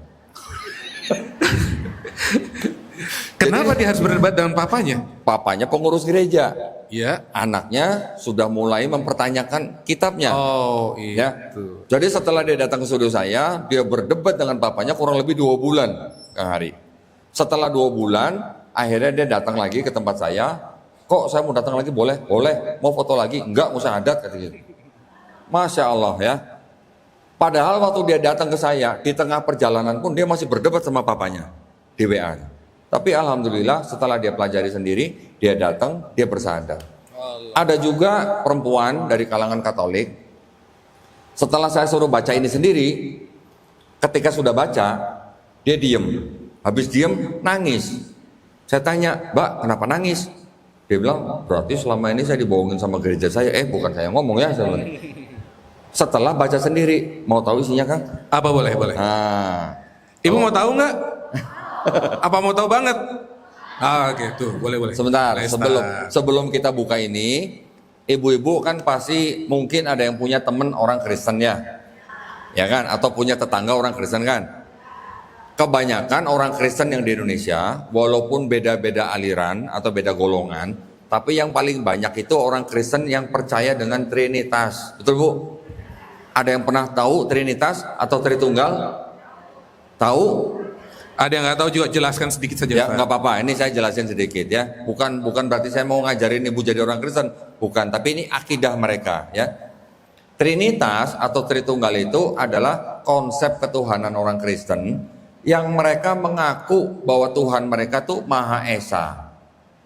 Speaker 3: Kenapa dia harus berdebat dengan papanya?
Speaker 1: Papanya pengurus gereja,
Speaker 3: Ya.
Speaker 1: anaknya sudah mulai mempertanyakan kitabnya.
Speaker 3: Oh,
Speaker 1: Ya.
Speaker 3: itu.
Speaker 1: Jadi setelah dia datang ke studio saya, dia berdebat dengan papanya kurang lebih 2 bulan, Kang Hari. Setelah 2 bulan, akhirnya dia datang lagi ke tempat saya. Kok saya mau datang lagi? Boleh? Boleh. Mau foto lagi? Enggak, mau syahadat, kata gitu. Masya Allah ya. Padahal waktu dia datang ke saya, di tengah perjalanan pun dia masih berdebat sama papanya di WA. Tapi alhamdulillah setelah dia pelajari sendiri, dia datang, dia bersyahadat. Ada juga perempuan dari kalangan Katolik. Setelah saya suruh baca ini sendiri, ketika sudah baca, dia diem. Habis diem, nangis. Saya tanya, Mbak, kenapa nangis? Dia bilang, berarti selama ini saya dibohongin sama gereja saya. Bukan saya ngomong ya. Setelah baca sendiri, mau tahu isinya, Kang?
Speaker 3: Apa boleh?
Speaker 1: Nah,
Speaker 3: Ibu mau tahu nggak? Apa mau tahu banget? Ah, oke, tuh, boleh.
Speaker 1: sebentar,
Speaker 3: Boleh,
Speaker 1: sebelum kita buka ini, ibu-ibu kan pasti mungkin ada yang punya teman orang Kristen ya kan? Atau punya tetangga orang Kristen kan? Kebanyakan orang Kristen yang di Indonesia, walaupun beda-beda aliran atau beda golongan, tapi yang paling banyak itu orang Kristen yang percaya dengan Trinitas. Betul Bu? Ada yang pernah tahu Trinitas atau Tritunggal? Tahu?
Speaker 3: Ada yang nggak tahu juga jelaskan sedikit saja.
Speaker 1: Ya
Speaker 3: Ustaz.
Speaker 1: nggak apa-apa, ini saya jelasin sedikit ya. Bukan berarti saya mau ngajarin ibu jadi orang Kristen, bukan. Tapi ini akidah mereka ya. Trinitas atau Tritunggal itu adalah konsep ketuhanan orang Kristen yang mereka mengaku bahwa Tuhan mereka tuh Maha Esa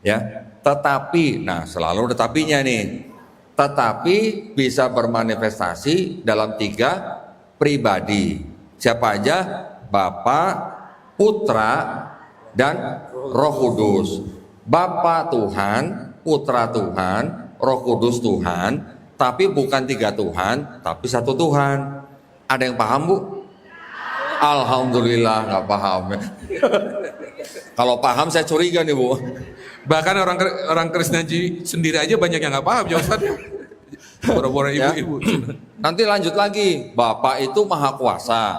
Speaker 1: ya. Tetapi, nah selalu tetapinya nih, tetapi bisa bermanifestasi dalam 3 pribadi. Siapa aja? Bapa, Putra, dan Roh Kudus. Bapa Tuhan, Putra Tuhan, Roh Kudus Tuhan, tapi bukan 3 Tuhan, tapi 1 Tuhan. Ada yang paham Bu? Alhamdulillah nggak paham. Kalau paham saya curiga nih Bu.
Speaker 3: Bahkan orang Kristen sendiri aja banyak yang nggak paham ya Ustaz. Boro-boro
Speaker 1: Ya.
Speaker 3: ibu-ibu.
Speaker 1: Nanti lanjut lagi. Bapa itu maha kuasa,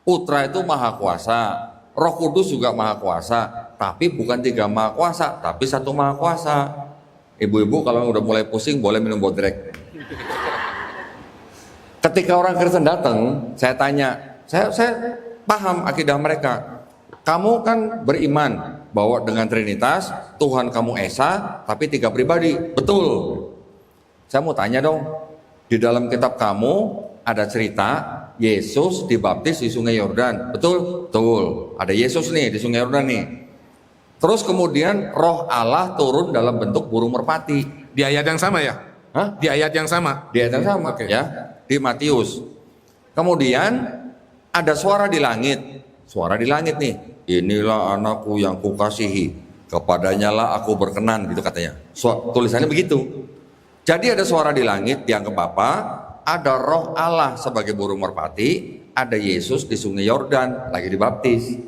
Speaker 1: Putra itu maha kuasa, Roh Kudus juga maha kuasa. Tapi bukan 3 maha kuasa, tapi 1 maha kuasa. Ibu-ibu kalau udah mulai pusing boleh minum bodrek. Ketika orang Kristen datang, saya tanya, saya paham akidah mereka. Kamu kan beriman bahwa dengan Trinitas Tuhan kamu Esa, tapi 3 pribadi. Betul. Saya mau tanya dong, di dalam kitab kamu ada cerita Yesus dibaptis di Sungai Yordan. Betul? Betul. Ada Yesus nih di Sungai Yordan nih. Terus kemudian Roh Allah turun dalam bentuk burung merpati.
Speaker 3: Di ayat yang sama ya?
Speaker 1: Hah?
Speaker 3: Di ayat yang sama.
Speaker 1: Di ayat yang sama
Speaker 3: Oke.
Speaker 1: ya, di Matius. Kemudian ada suara di langit. Suara di langit nih. Inilah anakku yang kukasihi, kepadanya lah aku berkenan, gitu katanya. Tulisannya begitu. Jadi ada suara di langit dianggap Bapa, ada Roh Allah sebagai burung merpati, ada Yesus di Sungai Yordan lagi dibaptis.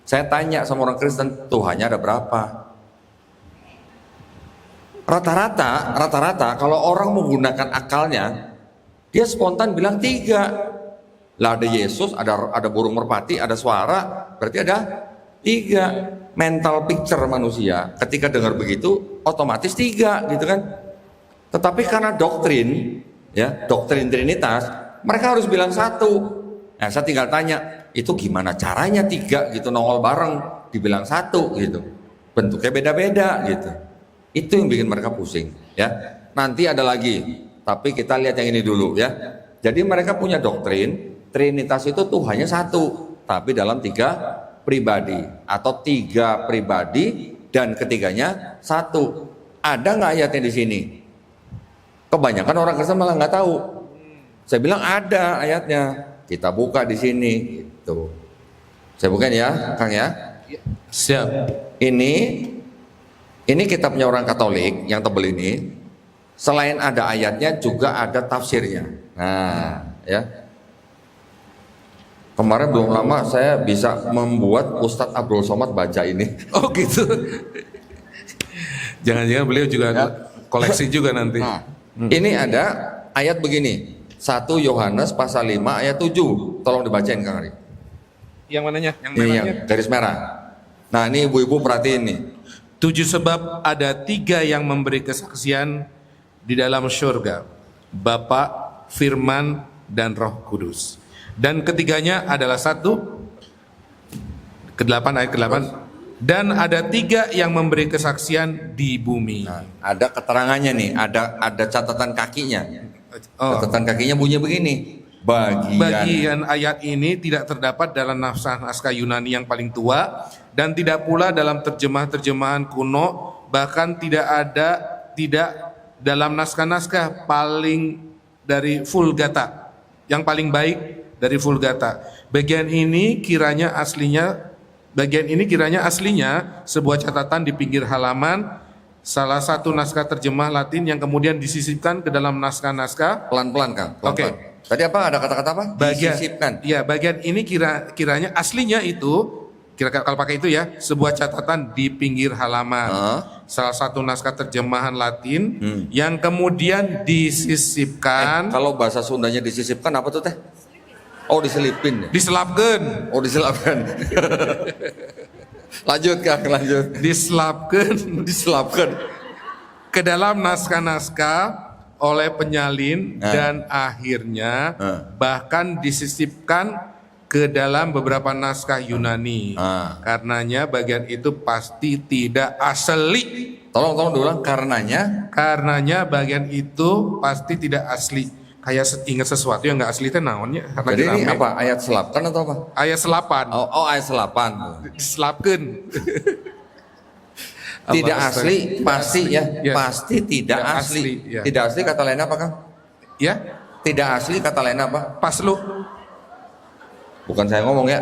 Speaker 1: Saya tanya sama orang Kristen, Tuhannya ada berapa? Rata-rata kalau orang menggunakan akalnya, dia spontan bilang 3. Lah ada Yesus, ada burung merpati, ada suara, berarti ada 3. Mental picture manusia ketika dengar begitu otomatis 3 gitu kan. Tetapi karena doktrin Trinitas, mereka harus bilang 1. Nah, saya tinggal tanya, itu gimana caranya 3 gitu nongol bareng dibilang 1 gitu. Bentuknya beda-beda gitu. Itu yang bikin mereka pusing ya. Nanti ada lagi, tapi kita lihat yang ini dulu ya. Jadi mereka punya doktrin Trinitas itu Tuhannya 1, tapi dalam 3 pribadi atau 3 pribadi dan ketiganya 1. Ada nggak ayatnya di sini? Kebanyakan orang Kristen malah nggak tahu. Saya bilang ada ayatnya. Kita buka di sini. Gitu. Saya bukain ya, Kang ya.
Speaker 3: Siap.
Speaker 1: Ini kitabnya orang Katolik yang tebel ini. Selain ada ayatnya juga ada tafsirnya. Nah, ya. Kemarin belum lama saya bisa membuat Ustadz Abdul Somad baca ini.
Speaker 3: Oh gitu. Jangan-jangan beliau juga koleksi juga nanti.
Speaker 1: Nah, ini ada ayat begini. 1 Yohanes pasal 5 ayat 7. Tolong dibacain Kang Ari.
Speaker 3: Yang mananya? Yang
Speaker 1: Ini yang
Speaker 3: merahnya?
Speaker 1: garis merah. Nah ini ibu-ibu perhatiin nih.
Speaker 3: 7 sebab ada 3 yang memberi kesaksian di dalam syurga, Bapa, Firman, dan Roh Kudus. Dan ketiganya adalah 1, ke-8 ayat ke-8. Dan ada 3 yang memberi kesaksian di bumi.
Speaker 1: Nah, ada keterangannya nih, ada catatan kakinya.
Speaker 3: Oh.
Speaker 1: Catatan kakinya bunyi begini.
Speaker 3: Bagian ayat ini tidak terdapat dalam naskah Yunani yang paling tua dan tidak pula dalam terjemahan kuno, bahkan tidak dalam naskah-naskah paling dari Vulgata, yang paling baik dari Vulgata. Bagian ini kiranya aslinya sebuah catatan di pinggir halaman salah satu naskah terjemah Latin yang kemudian disisipkan ke dalam naskah-naskah.
Speaker 1: Pelan-pelan Kang. Pelan-pelan.
Speaker 3: Oke.
Speaker 1: Tadi apa? Ada kata-kata apa? Disisipkan.
Speaker 3: Ya, bagian ini kiranya aslinya itu, kalau pakai itu ya, sebuah catatan di pinggir halaman. Salah satu naskah terjemahan Latin yang kemudian disisipkan.
Speaker 1: Kalau bahasa Sundanya disisipkan apa tuh teh? Oh diselipin.
Speaker 3: Diselapkan.
Speaker 1: Oh diselapkan. Lanjut Kang, lanjut.
Speaker 3: Diselapkan ke dalam naskah-naskah oleh penyalin dan akhirnya bahkan disisipkan ke dalam beberapa naskah Yunani. Karenanya bagian itu pasti tidak asli.
Speaker 1: Tolong diulang. Karenanya
Speaker 3: Bagian itu pasti tidak asli. Kayak ingat sesuatu yang nggak asli itu naonnya.
Speaker 1: Jadi ini apa? Ayat selapkan atau apa?
Speaker 3: Ayat selapan.
Speaker 1: Oh ayat selapan.
Speaker 3: Diselapkan.
Speaker 1: Tidak asli, pasti ya.
Speaker 3: Ya.
Speaker 1: Pasti tidak asli.
Speaker 3: Ya.
Speaker 1: Tidak asli kata lain apa Kang?
Speaker 3: Ya,
Speaker 1: Tidak asli kata lain apa?
Speaker 3: paslu.
Speaker 1: Bukan saya ngomong ya.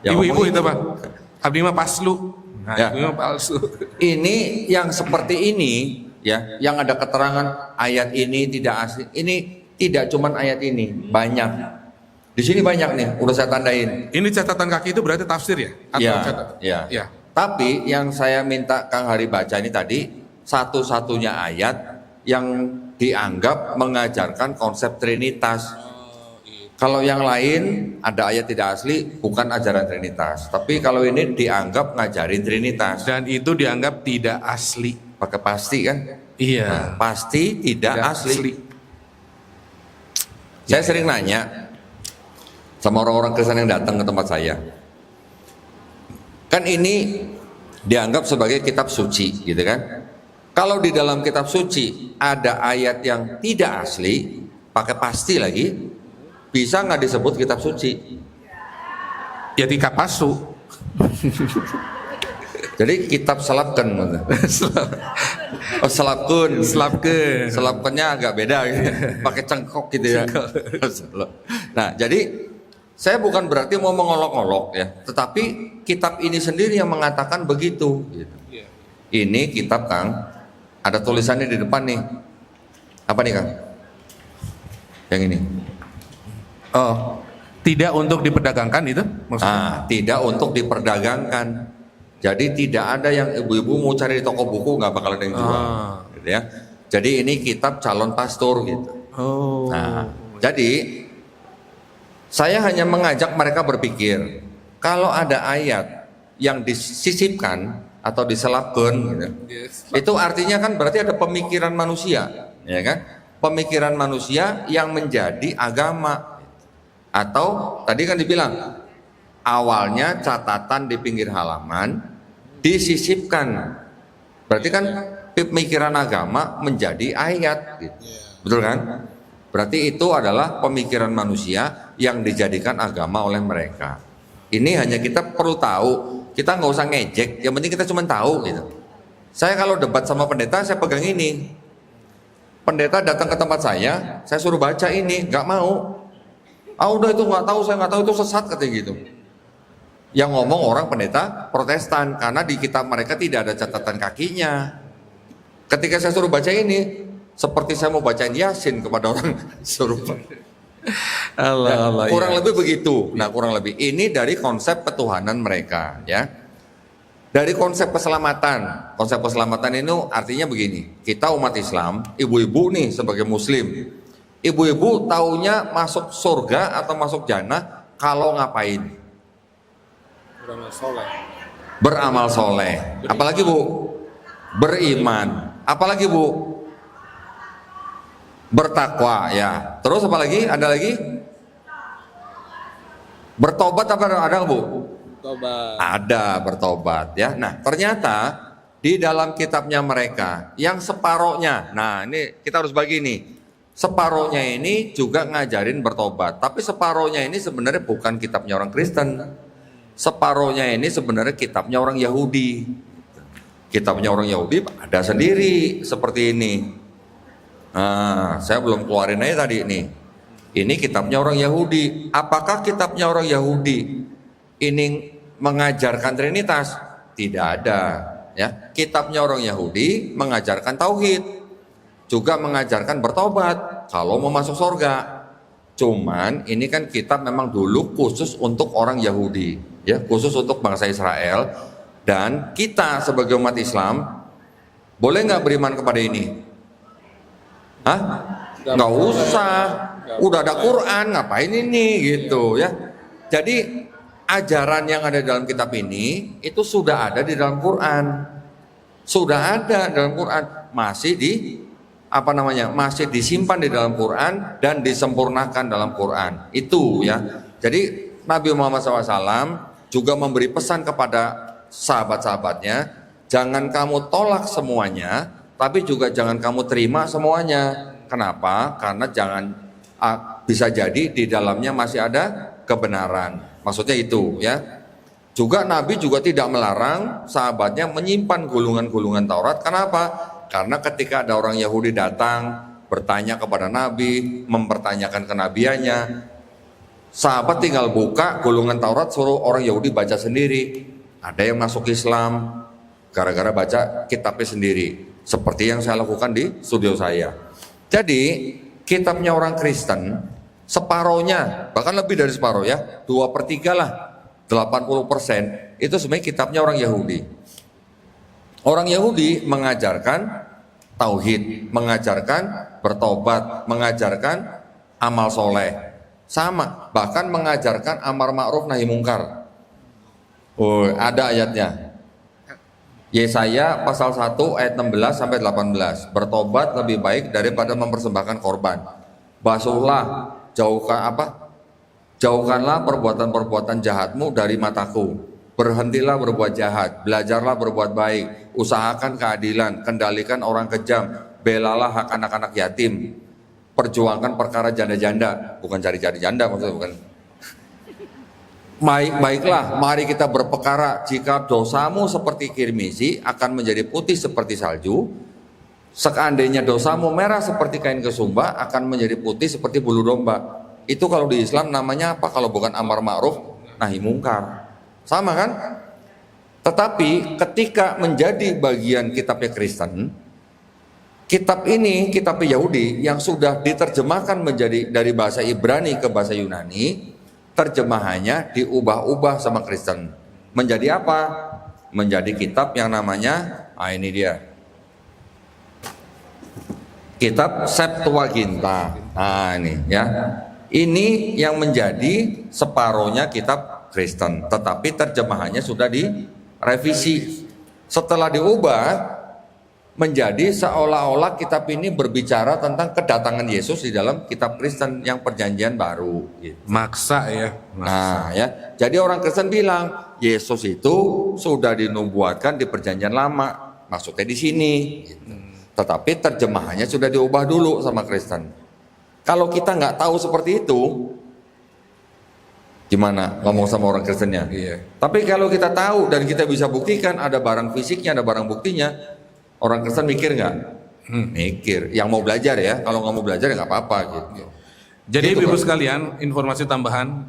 Speaker 1: Yang
Speaker 3: Ibu-ibu
Speaker 1: ngomong
Speaker 3: itu Pak. Abdi mah paslu. Nah,
Speaker 1: Ya.
Speaker 3: itu mah palsu.
Speaker 1: Ini yang seperti ini ya, yang ada keterangan ayat ini tidak asli. Ini tidak cuman ayat ini, banyak. Di sini banyak nih, udah saya tandain.
Speaker 3: Ini catatan kaki itu berarti tafsir ya?
Speaker 1: Iya.
Speaker 3: Ya.
Speaker 1: Tapi yang saya minta Kang Hari baca ini tadi satu-satunya ayat yang dianggap mengajarkan konsep Trinitas. Kalau yang lain ada ayat tidak asli bukan ajaran Trinitas. Tapi kalau ini dianggap ngajarin Trinitas.
Speaker 3: Dan itu dianggap tidak asli.
Speaker 1: Pakai pasti kan?
Speaker 3: Iya.
Speaker 1: Nah, pasti tidak asli. Saya sering nanya sama orang-orang Kristen yang datang ke tempat saya. Kan ini dianggap sebagai kitab suci, gitu kan? Kalau di dalam kitab suci ada ayat yang tidak asli, pakai pasti lagi, bisa nggak disebut kitab suci?
Speaker 3: Ya tika pasu.
Speaker 1: Jadi kitab selapkan, oh selapkun, selapkannya agak beda, gitu. Pakai cengkok gitu ya. Nah, jadi saya bukan berarti mau mengolok-olok ya, tetapi kitab ini sendiri yang mengatakan begitu. Gitu. Ini kitab Kang, ada tulisannya di depan nih. Apa nih Kang? Yang ini.
Speaker 3: Oh, tidak untuk diperdagangkan itu maksudnya?
Speaker 1: Tidak untuk diperdagangkan. Jadi tidak ada yang ibu-ibu mau cari di toko buku nggak bakal ada yang jual, gitu ya. Jadi ini kitab calon pastor gitu.
Speaker 3: Oh.
Speaker 1: Nah, jadi saya hanya mengajak mereka berpikir, kalau ada ayat yang disisipkan atau diselapkan, gitu, itu artinya kan berarti ada pemikiran manusia, ya kan? Pemikiran manusia yang menjadi agama. Atau tadi kan dibilang awalnya catatan di pinggir halaman disisipkan, berarti kan pemikiran agama menjadi ayat, gitu. Betul kan? Berarti itu adalah pemikiran manusia yang dijadikan agama oleh mereka. Ini hanya kita perlu tahu, kita nggak usah ngejek, yang penting kita cuma tahu gitu. Saya kalau debat sama pendeta, saya pegang ini. Pendeta datang ke tempat saya suruh baca ini, nggak mau. Udah itu nggak tahu, saya nggak tahu, itu sesat katanya gitu. Yang ngomong orang pendeta Protestan, karena di kitab mereka tidak ada catatan kakinya. Ketika saya suruh baca ini, seperti saya mau bacain Yasin kepada orang suruh. Kurang lebih begitu. Nah, kurang lebih ini dari konsep ketuhanan mereka, ya. Dari konsep keselamatan. Konsep keselamatan ini artinya begini. Kita umat Islam, ibu-ibu nih sebagai muslim, ibu-ibu taunya masuk surga atau masuk jannah kalau ngapain? beramal soleh. Apalagi Bu? Beriman. Apalagi Bu? Bertakwa ya. Terus apa lagi? Ada lagi? Bertobat apa ada Bu?
Speaker 4: Tobat.
Speaker 1: Ada bertobat ya. Nah ternyata di dalam kitabnya mereka yang separohnya, nah ini kita harus bagi nih. Separohnya ini juga ngajarin bertobat, tapi separohnya ini sebenarnya bukan kitabnya orang Kristen. Separohnya ini sebenarnya kitabnya orang Yahudi. Kitabnya orang Yahudi ada sendiri seperti ini. Nah, saya belum keluarin aja tadi nih. Ini kitabnya orang Yahudi. Apakah kitabnya orang Yahudi ini mengajarkan Trinitas? Tidak ada. Ya, kitabnya orang Yahudi mengajarkan tauhid, juga mengajarkan bertobat kalau mau masuk surga. Cuman ini kan kitab memang dulu khusus untuk orang Yahudi, ya, khusus untuk bangsa Israel. Dan kita sebagai umat Islam boleh nggak beriman kepada ini? Hah? Nggak usah. Udah ada Quran, ngapain ini gitu ya. Jadi ajaran yang ada dalam kitab ini itu sudah ada di dalam Quran. Sudah ada dalam Quran, masih masih disimpan di dalam Quran dan disempurnakan dalam Quran. Itu ya. Jadi Nabi Muhammad SAW juga memberi pesan kepada sahabat-sahabatnya, jangan kamu tolak semuanya, tapi juga jangan kamu terima semuanya. Kenapa? Karena bisa jadi di dalamnya masih ada kebenaran. Maksudnya itu ya. Juga Nabi juga tidak melarang sahabatnya menyimpan gulungan-gulungan Taurat. Kenapa? Karena ketika ada orang Yahudi datang bertanya kepada Nabi, mempertanyakan kenabiannya, sahabat tinggal buka gulungan Taurat, suruh orang Yahudi baca sendiri. Ada yang masuk Islam gara-gara baca kitabnya sendiri, seperti yang saya lakukan di studio saya. Jadi kitabnya orang Kristen separohnya, bahkan lebih dari separoh ya, 2/3 lah, 80% itu sebenarnya kitabnya orang Yahudi. Orang Yahudi mengajarkan tauhid, mengajarkan bertobat, mengajarkan amal soleh, sama, bahkan mengajarkan amar ma'ruf nahi mungkar. Oh, ada ayatnya. Yesaya pasal 1 ayat 16 sampai 18. Bertobat lebih baik daripada mempersembahkan korban. Basuhlah, jauhkanlah perbuatan-perbuatan jahatmu dari mataku. Berhentilah berbuat jahat, belajarlah berbuat baik, usahakan keadilan, kendalikan orang kejam, belalah hak anak-anak yatim, perjuangkan perkara janda-janda, bukan cari-cari janda maksudnya, bukan. Baiklah, mari kita berperkara. Jika dosamu seperti kirmisi akan menjadi putih seperti salju. Seandainya dosamu merah seperti kain kesumba akan menjadi putih seperti bulu domba. Itu kalau di Islam namanya apa? Kalau bukan amar ma'ruf nahi mungkar. Sama kan? Tetapi ketika menjadi bagian kitabnya Kristen, kitab ini, kitab Yahudi yang sudah diterjemahkan menjadi dari bahasa Ibrani ke bahasa Yunani, terjemahannya diubah-ubah sama Kristen. Menjadi apa? Menjadi kitab yang namanya, ini dia, kitab Septuaginta. Ini ya. Ini yang menjadi separohnya kitab Kristen, tetapi terjemahannya sudah direvisi. Setelah diubah menjadi seolah-olah kitab ini berbicara tentang kedatangan Yesus di dalam kitab Kristen yang perjanjian baru. Gitu.
Speaker 3: Maksa ya.
Speaker 1: Nah ya, jadi orang Kristen bilang Yesus itu sudah dinubuatkan di perjanjian lama, maksudnya di sini. Gitu. Tetapi terjemahannya sudah diubah dulu sama Kristen. Kalau kita nggak tahu seperti itu, gimana ngomong sama orang Kristennya?
Speaker 3: Iya.
Speaker 1: Tapi kalau kita tahu dan kita bisa buktikan ada barang fisiknya, ada barang buktinya, orang Kristen mikir nggak? Mikir. Yang mau belajar ya, kalau nggak mau belajar ya nggak apa-apa gitu.
Speaker 3: Jadi
Speaker 1: Gitu,
Speaker 3: Ibu
Speaker 1: Bro.
Speaker 3: sekalian, informasi tambahan,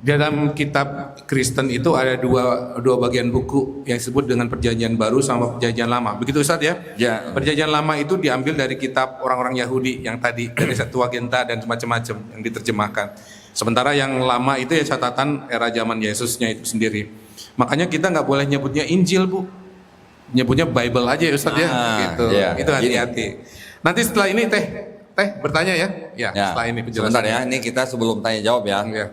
Speaker 3: dalam kitab Kristen itu ada dua bagian buku yang disebut dengan Perjanjian Baru sama Perjanjian Lama. Begitu Ustaz ya?
Speaker 1: Ya.
Speaker 3: Perjanjian Lama itu diambil dari kitab orang-orang Yahudi yang tadi dari Septuaginta dan macam-macam yang diterjemahkan. Sementara yang lama itu ya catatan era zaman Yesusnya itu sendiri. Makanya kita nggak boleh nyebutnya Injil, Bu. Nyebutnya Bible aja ya Ustaz ya. Gitu.
Speaker 1: Iya.
Speaker 3: Itu hati-hati. Nanti setelah ini Teh bertanya ya. Ya,
Speaker 1: Ya,
Speaker 3: setelah ini penjelasan.
Speaker 1: sebentar ya, ini kita sebelum tanya jawab ya.
Speaker 3: Ya.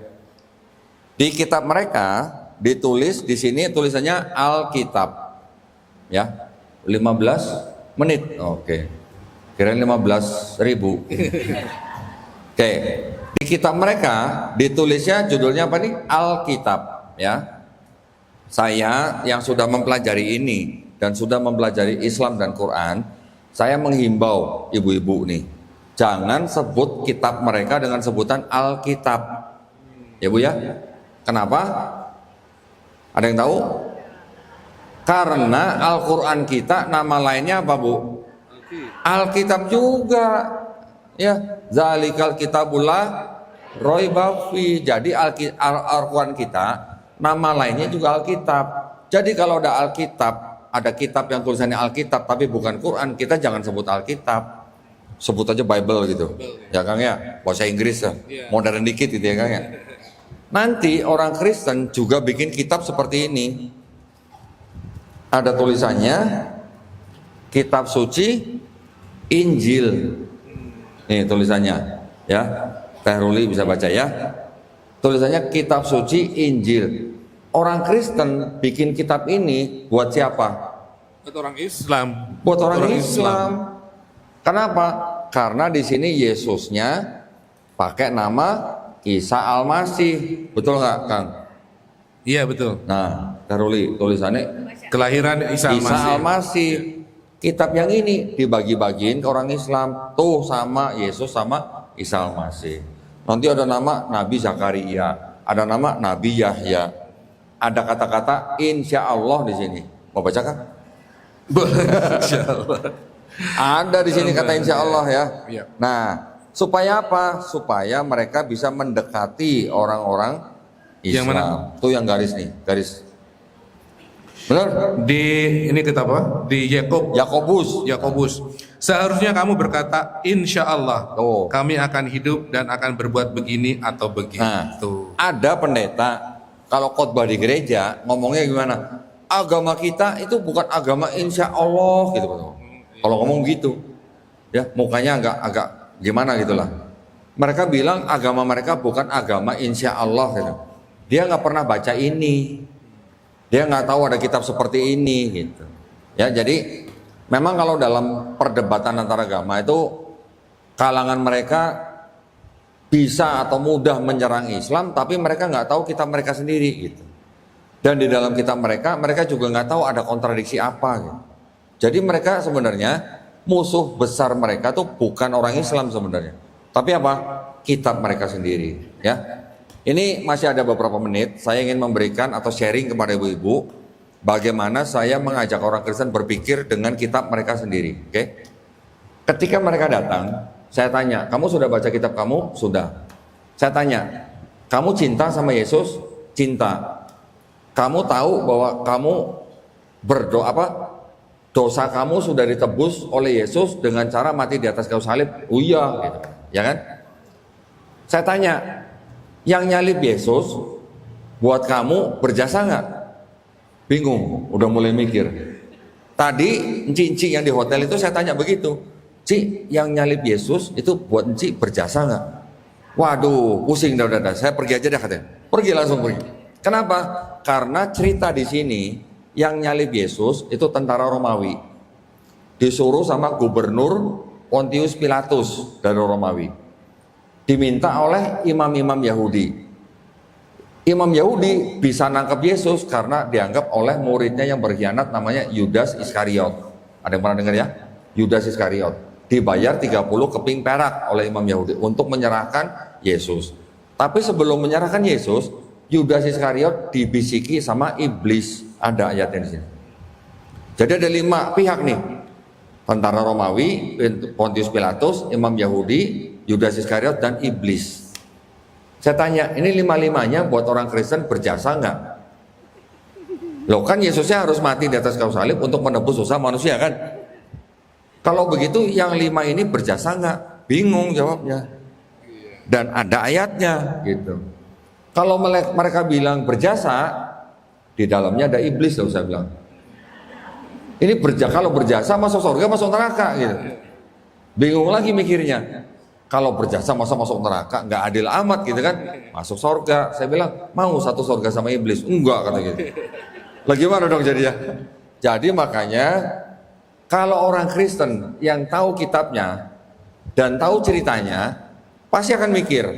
Speaker 1: Di kitab mereka ditulis di sini tulisannya Alkitab. Ya. 15 menit. Oke. Kirain 15.000. Oke. Di kitab mereka ditulisnya judulnya apa nih? Alkitab, ya. Saya yang sudah mempelajari ini dan sudah mempelajari Islam dan Quran, saya menghimbau ibu-ibu nih, jangan sebut kitab mereka dengan sebutan Alkitab. Ya Bu ya? Kenapa? Ada yang tahu? Karena Al-Quran kita nama lainnya apa Bu? Alkitab juga. Ya, zalikal kitabullah raiba fi. Jadi Al-Quran kita nama lainnya juga Alkitab. Jadi kalau ada Alkitab, ada kitab yang tulisannya Alkitab tapi bukan Quran, kita jangan sebut Alkitab. Sebut aja Bible gitu. Ya Kang ya, bahasa Inggris ya. Modern dikit gitu ya Kang ya. Nanti orang Kristen juga bikin kitab seperti ini. Ada tulisannya kitab suci Injil. Nih tulisannya ya. Teh Ruli bisa baca ya. Tulisannya kitab suci Injil. Orang Kristen bikin kitab ini buat siapa?
Speaker 3: Buat orang Islam.
Speaker 1: Buat orang Islam. Kenapa? Karena di sini Yesusnya pakai nama Isa Al-Masih. Betul nggak Kang?
Speaker 3: Iya betul.
Speaker 1: Nah, Teh Ruli tulisannya
Speaker 3: Kelahiran Isa
Speaker 1: Isa
Speaker 3: Al-Masih.
Speaker 1: Al-Masih. Kitab yang ini dibagi-bagiin ke orang Islam. Tuh sama Yesus sama Isa Al-Masih. Nanti ada nama Nabi Zakaria, ada nama Nabi Yahya. Ada kata-kata insya Allah di sini. Mau baca kan? Ada di sini kata insya Allah ya.
Speaker 3: Iya.
Speaker 1: Nah, supaya apa? Supaya mereka bisa mendekati orang-orang
Speaker 3: Yang
Speaker 1: Islam.
Speaker 3: mana?
Speaker 1: Tuh yang garis nih, garis. Benar?
Speaker 3: Di ini kitab apa? Di
Speaker 1: Yakobus.
Speaker 3: Yakobus. Seharusnya kamu berkata, insya Allah
Speaker 1: Oh.
Speaker 3: kami akan hidup dan akan berbuat begini atau begitu.
Speaker 1: Nah, ada pendeta kalau khotbah di gereja ngomongnya gimana? Agama kita itu bukan agama insya Allah gitu. Kalau ngomong gitu, ya mukanya agak gimana gitulah. Mereka bilang agama mereka bukan agama insya Allah gitu. Dia nggak pernah baca ini, dia nggak tahu ada kitab seperti ini gitu. Ya jadi memang kalau dalam perdebatan antara agama itu kalangan mereka bisa atau mudah menyerang Islam, tapi mereka nggak tahu kitab mereka sendiri gitu. Dan di dalam kitab mereka juga nggak tahu ada kontradiksi apa gitu. Jadi mereka sebenarnya musuh besar mereka tuh bukan orang Islam sebenarnya, tapi apa? Kitab mereka sendiri. Ya, ini masih ada beberapa menit. Saya ingin memberikan atau sharing kepada ibu-ibu bagaimana saya mengajak orang Kristen berpikir dengan kitab mereka sendiri. Oke? Ketika mereka datang, saya tanya, kamu sudah baca kitab kamu? Sudah. Saya tanya, kamu cinta sama Yesus? Cinta. Kamu tahu bahwa kamu berdoa apa? Dosa kamu sudah ditebus oleh Yesus dengan cara mati di atas kayu salib? Oh iya, gitu. Ya kan? Saya tanya, yang nyalib Yesus buat kamu berjasa nggak? Bingung, udah mulai mikir. Tadi Enci yang di hotel itu saya tanya begitu, Ci, yang nyalib Yesus itu buat Enci berjasa nggak? Waduh, pusing dah. Saya pergi aja dah katanya. Pergi langsung pergi. Kenapa? Karena cerita di sini yang nyalib Yesus itu tentara Romawi. Disuruh sama gubernur Pontius Pilatus dari Romawi. Diminta oleh imam-imam Yahudi. Imam Yahudi bisa nangkep Yesus karena dianggap oleh muridnya yang berkhianat namanya Yudas Iskariot. Ada yang pernah dengar ya? Yudas Iskariot. Dibayar 30 keping perak oleh imam Yahudi untuk menyerahkan Yesus. Tapi sebelum menyerahkan Yesus, Yudas Iskariot dibisiki sama iblis. Ada ayatnya di sini. Jadi ada 5 pihak nih. Tentara Romawi, Pontius Pilatus, imam Yahudi, Yudas Iskariot, dan iblis. Saya tanya, ini 5-5-nya buat orang Kristen berjasa nggak? Loh kan Yesusnya harus mati di atas kayu salib untuk menebus dosa manusia kan? Kalau begitu yang 5 ini berjasa nggak? Bingung jawabnya. Dan ada ayatnya gitu. Kalau mereka bilang berjasa, di dalamnya ada iblis, loh saya bilang. Ini kalau berjasa masuk surga, masuk neraka gitu. Bingung lagi mikirnya. Kalau berjasa masa masuk neraka, nggak adil amat gitu kan. Masuk surga, saya bilang mau satu surga sama iblis, enggak kata gitu. Lah gimana dong jadinya? Jadi makanya kalau orang Kristen yang tahu kitabnya dan tahu ceritanya, pasti akan mikir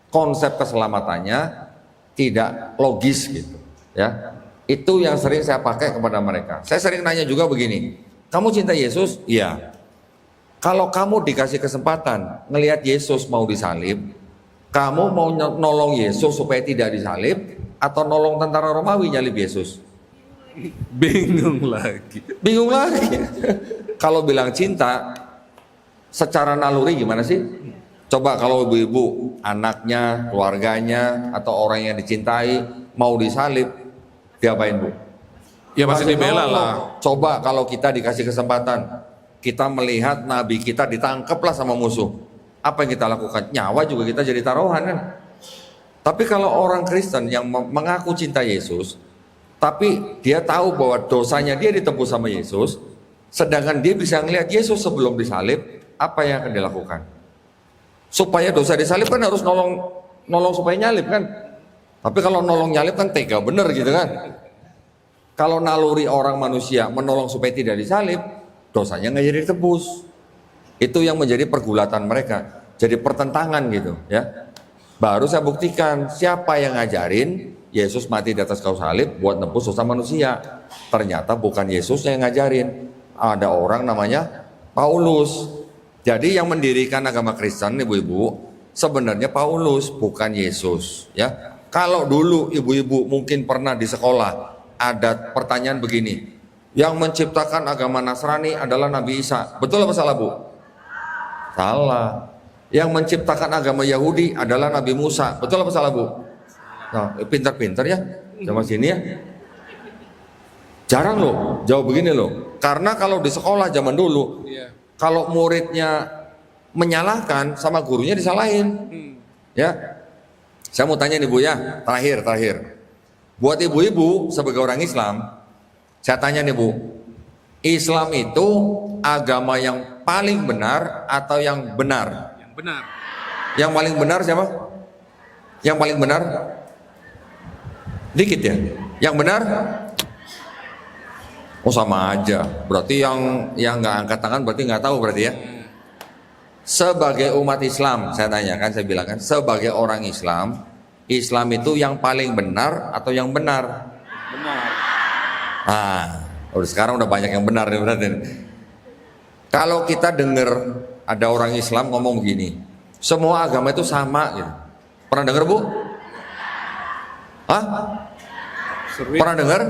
Speaker 1: konsep keselamatannya tidak logis gitu, ya. Itu yang sering saya pakai kepada mereka. Saya sering nanya juga begini, kamu cinta Yesus? Iya. Kalau kamu dikasih kesempatan ngelihat Yesus mau disalib, kamu mau nolong Yesus supaya tidak disalib atau nolong tentara Romawi nyalib Yesus?
Speaker 3: Bingung lagi.
Speaker 1: Bingung lagi. Kalau bilang cinta secara naluri gimana sih? Coba kalau ibu-ibu, anaknya, keluarganya atau orang yang dicintai mau disalib, diapain Bu?
Speaker 3: Ya pasti dibela
Speaker 1: nolong.
Speaker 3: lah.
Speaker 1: Coba kalau kita dikasih kesempatan, kita melihat nabi kita ditangkaplah sama musuh, apa yang kita lakukan? Nyawa juga kita jadi taruhan kan. Tapi kalau orang Kristen yang mengaku cinta Yesus, tapi dia tahu bahwa dosanya dia ditebus sama Yesus, sedangkan dia bisa ngelihat Yesus sebelum disalib, apa yang akan dilakukan? Supaya dosa disalib kan harus nolong supaya nyalib kan. Tapi kalau nolong nyalib kan tega bener gitu kan. Kalau naluri orang manusia menolong supaya tidak disalib, dosanya nggak jadi ditebus. Itu yang menjadi pergulatan mereka, jadi pertentangan gitu ya. Baru saya buktikan siapa yang ngajarin Yesus mati di atas kayu salib buat nebus dosa manusia. Ternyata bukan Yesus yang ngajarin, ada orang namanya Paulus. Jadi yang mendirikan agama Kristen ibu-ibu sebenarnya Paulus, bukan Yesus ya. Kalau dulu ibu-ibu mungkin pernah di sekolah ada pertanyaan begini, yang menciptakan agama Nasrani adalah Nabi Isa. Betul apa salah Bu? Salah. Yang menciptakan agama Yahudi adalah Nabi Musa. Betul apa salah Bu? Nah, pintar-pintar ya sama sini ya. Jarang loh jawab begini loh. Karena kalau di sekolah zaman dulu, kalau muridnya menyalahkan sama gurunya disalahin. Ya. Saya mau tanya nih Bu ya, terakhir. Buat ibu-ibu sebagai orang Islam, saya tanya nih Bu, Islam itu agama yang paling benar atau yang benar?
Speaker 3: Yang benar.
Speaker 1: Yang paling benar siapa? Yang paling benar? Dikit ya. Yang benar? Oh sama aja. Berarti yang nggak angkat tangan berarti nggak tahu berarti ya. Sebagai umat Islam, saya tanyakan, saya bilang kan, sebagai orang Islam, Islam itu yang paling benar atau yang benar?
Speaker 3: Benar.
Speaker 1: Sekarang udah banyak yang benar nih berarti. Kalau kita dengar ada orang Islam ngomong begini, semua agama itu sama gitu. Pernah dengar Bu? Hah? Pernah dengar?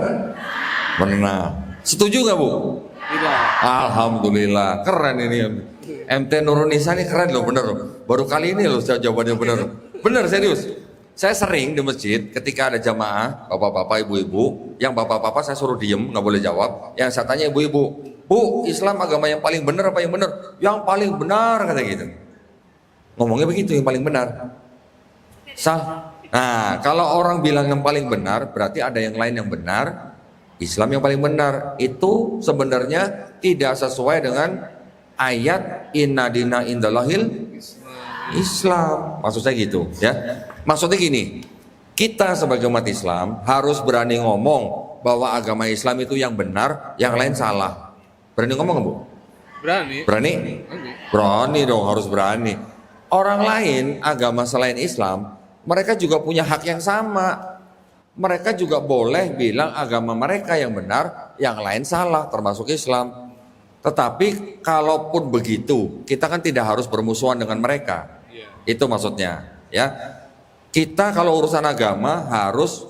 Speaker 1: Pernah. Setuju nggak Bu?
Speaker 3: Tidak.
Speaker 1: Alhamdulillah, keren ini. MT Nurunisa ini keren loh, bener loh. Baru kali ini loh jawabannya bener. Bener serius. Saya sering di masjid ketika ada jamaah, bapak-bapak, ibu-ibu, yang bapak-bapak saya suruh diem, nggak boleh jawab. Yang saya tanya ibu-ibu, Bu, Islam agama yang paling benar apa yang benar? Yang paling benar kata gitu. Ngomongnya begitu, yang paling benar. Sah. Nah, kalau orang bilang yang paling benar, berarti ada yang lain yang benar. Islam yang paling benar itu sebenarnya tidak sesuai dengan ayat inna dina indallahil Islam. Maksud saya gitu ya. Maksudnya gini, kita sebagai umat Islam harus berani ngomong bahwa agama Islam itu yang benar, yang lain salah. Berani ngomong nggak Bu?
Speaker 3: Berani.
Speaker 1: Berani? Berani dong, harus berani. Orang lain agama selain Islam, mereka juga punya hak yang sama. Mereka juga boleh bilang agama mereka yang benar, yang lain salah, termasuk Islam. Tetapi kalaupun begitu, kita kan tidak harus bermusuhan dengan mereka. Itu maksudnya, ya. Kita kalau urusan agama harus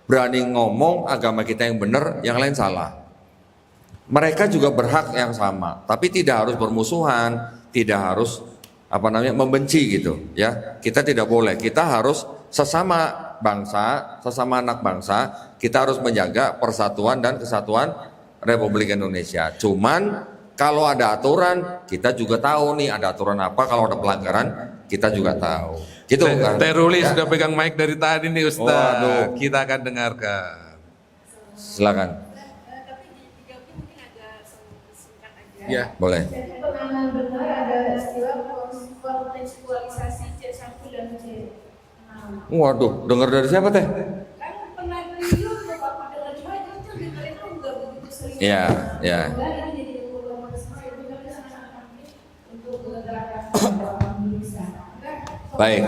Speaker 1: berani ngomong agama kita yang benar, yang lain salah. Mereka juga berhak yang sama, tapi tidak harus bermusuhan, tidak harus membenci gitu, ya. Kita tidak boleh. Kita harus sesama bangsa, sesama anak bangsa, kita harus menjaga persatuan dan kesatuan Republik Indonesia. Cuman kalau ada aturan, kita juga tahu nih ada aturan apa. Kalau ada pelanggaran, kita juga tahu. Gitu kan?
Speaker 3: Teruli
Speaker 1: Ya.
Speaker 3: sudah pegang mic dari tadi nih Ustaz.
Speaker 1: Waduh.
Speaker 3: Kita akan dengarkan.
Speaker 1: Silakan.
Speaker 4: Tapi dijawabnya mungkin agak singkat aja.
Speaker 3: Ya.
Speaker 1: Boleh.
Speaker 4: Jadi pengalaman benar ada istilah kontekstualisasi C1 dan C6.
Speaker 1: Waduh, dengar dari siapa teh?
Speaker 4: Kan pernah review tuh Bapak dengar juga itu dengerin tuh nggak begitu sering.
Speaker 1: Iya, iya.
Speaker 4: Kemudian ini jadi program saya juga kesana untuk gerakan Indonesia.
Speaker 1: Baik.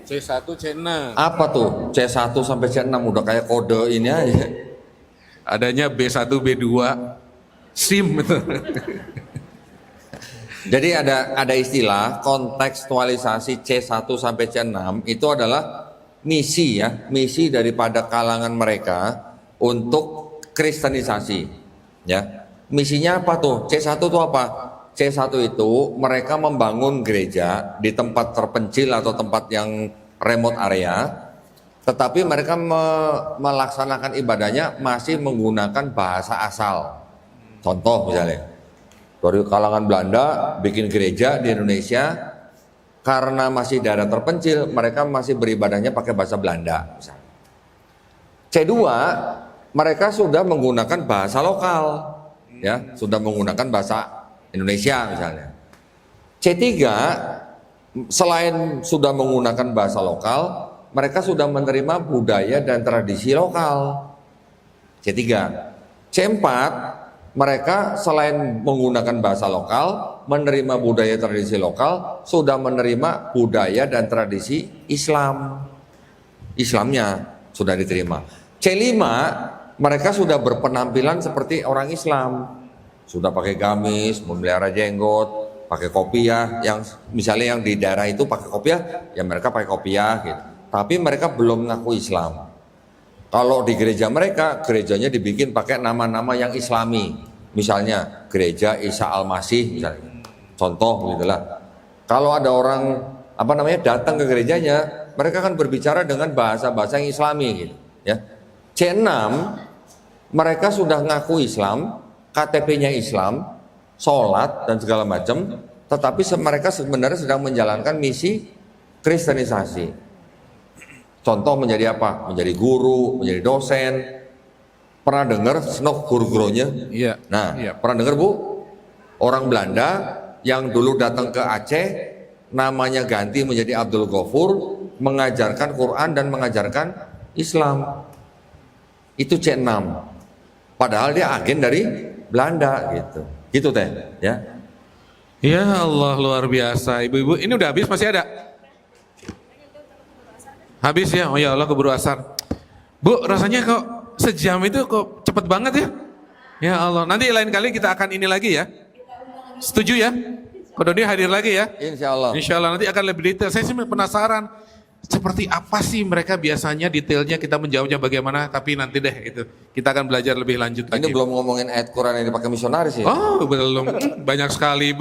Speaker 3: C1, C6.
Speaker 1: Apa tuh? C1 sampai C6 udah kayak kode ini aja.
Speaker 3: Adanya B1, B2, SIM itu.
Speaker 1: Jadi ada istilah kontekstualisasi C1 sampai C6 itu adalah misi ya, misi daripada kalangan mereka untuk kristenisasi ya. Misinya apa tuh? C1 itu apa? C1 itu mereka membangun gereja di tempat terpencil atau tempat yang remote area, tetapi mereka melaksanakan ibadahnya masih menggunakan bahasa asal. Contoh misalnya, dari kalangan Belanda bikin gereja di Indonesia, karena masih daerah terpencil, mereka masih beribadahnya pakai bahasa Belanda. Misalnya. C2, mereka sudah menggunakan bahasa lokal, ya, sudah menggunakan bahasa Indonesia misalnya. C3, selain sudah menggunakan bahasa lokal, mereka sudah menerima budaya dan tradisi lokal. C3, C4, mereka selain menggunakan bahasa lokal, menerima budaya tradisi lokal, sudah menerima budaya dan tradisi Islam. Islamnya sudah diterima. C5, mereka sudah berpenampilan seperti orang Islam. Sudah pakai gamis, memelihara jenggot, pakai kopiah, yang misalnya yang di daerah itu pakai kopiah, ya mereka pakai kopiah gitu. Tapi mereka belum ngaku Islam. Kalau di gereja mereka, gerejanya dibikin pakai nama-nama yang Islami. Misalnya gereja Isa Al-Masih misalnya. Contoh gitulah. Kalau ada orang datang ke gerejanya, mereka kan berbicara dengan bahasa-bahasa yang Islami gitu, ya. C6, mereka sudah ngaku Islam, KTP-nya Islam, sholat dan segala macam, tetapi mereka sebenarnya sedang menjalankan misi kristenisasi. Contoh menjadi apa? Menjadi guru, menjadi dosen. Pernah dengar Snok Gurgronya?
Speaker 3: Iya.
Speaker 1: Nah,
Speaker 3: Iya.
Speaker 1: pernah dengar Bu? Orang Belanda yang dulu datang ke Aceh, namanya ganti menjadi Abdul Ghafur, mengajarkan Quran dan mengajarkan Islam. Itu C6. Padahal dia agen dari Belanda gitu. Gitu teh, ya.
Speaker 3: Ya Allah, luar biasa. Ibu-ibu, ini udah habis masih ada? Habis ya? Oh ya Allah, keburu asar. Bu, rasanya kok sejam itu kok cepet banget ya? Ya Allah, nanti lain kali kita akan ini lagi ya. Setuju ya? Ko Dodi hadir lagi ya?
Speaker 1: Insya Allah.
Speaker 3: Insya Allah nanti akan lebih detail. Saya sih penasaran seperti apa sih mereka biasanya detailnya, kita menjawabnya bagaimana, tapi nanti deh itu kita akan belajar lebih lanjut lagi.
Speaker 1: Ini belum ngomongin ayat Quran yang dipakai misionaris ya?
Speaker 3: Oh belum, banyak sekali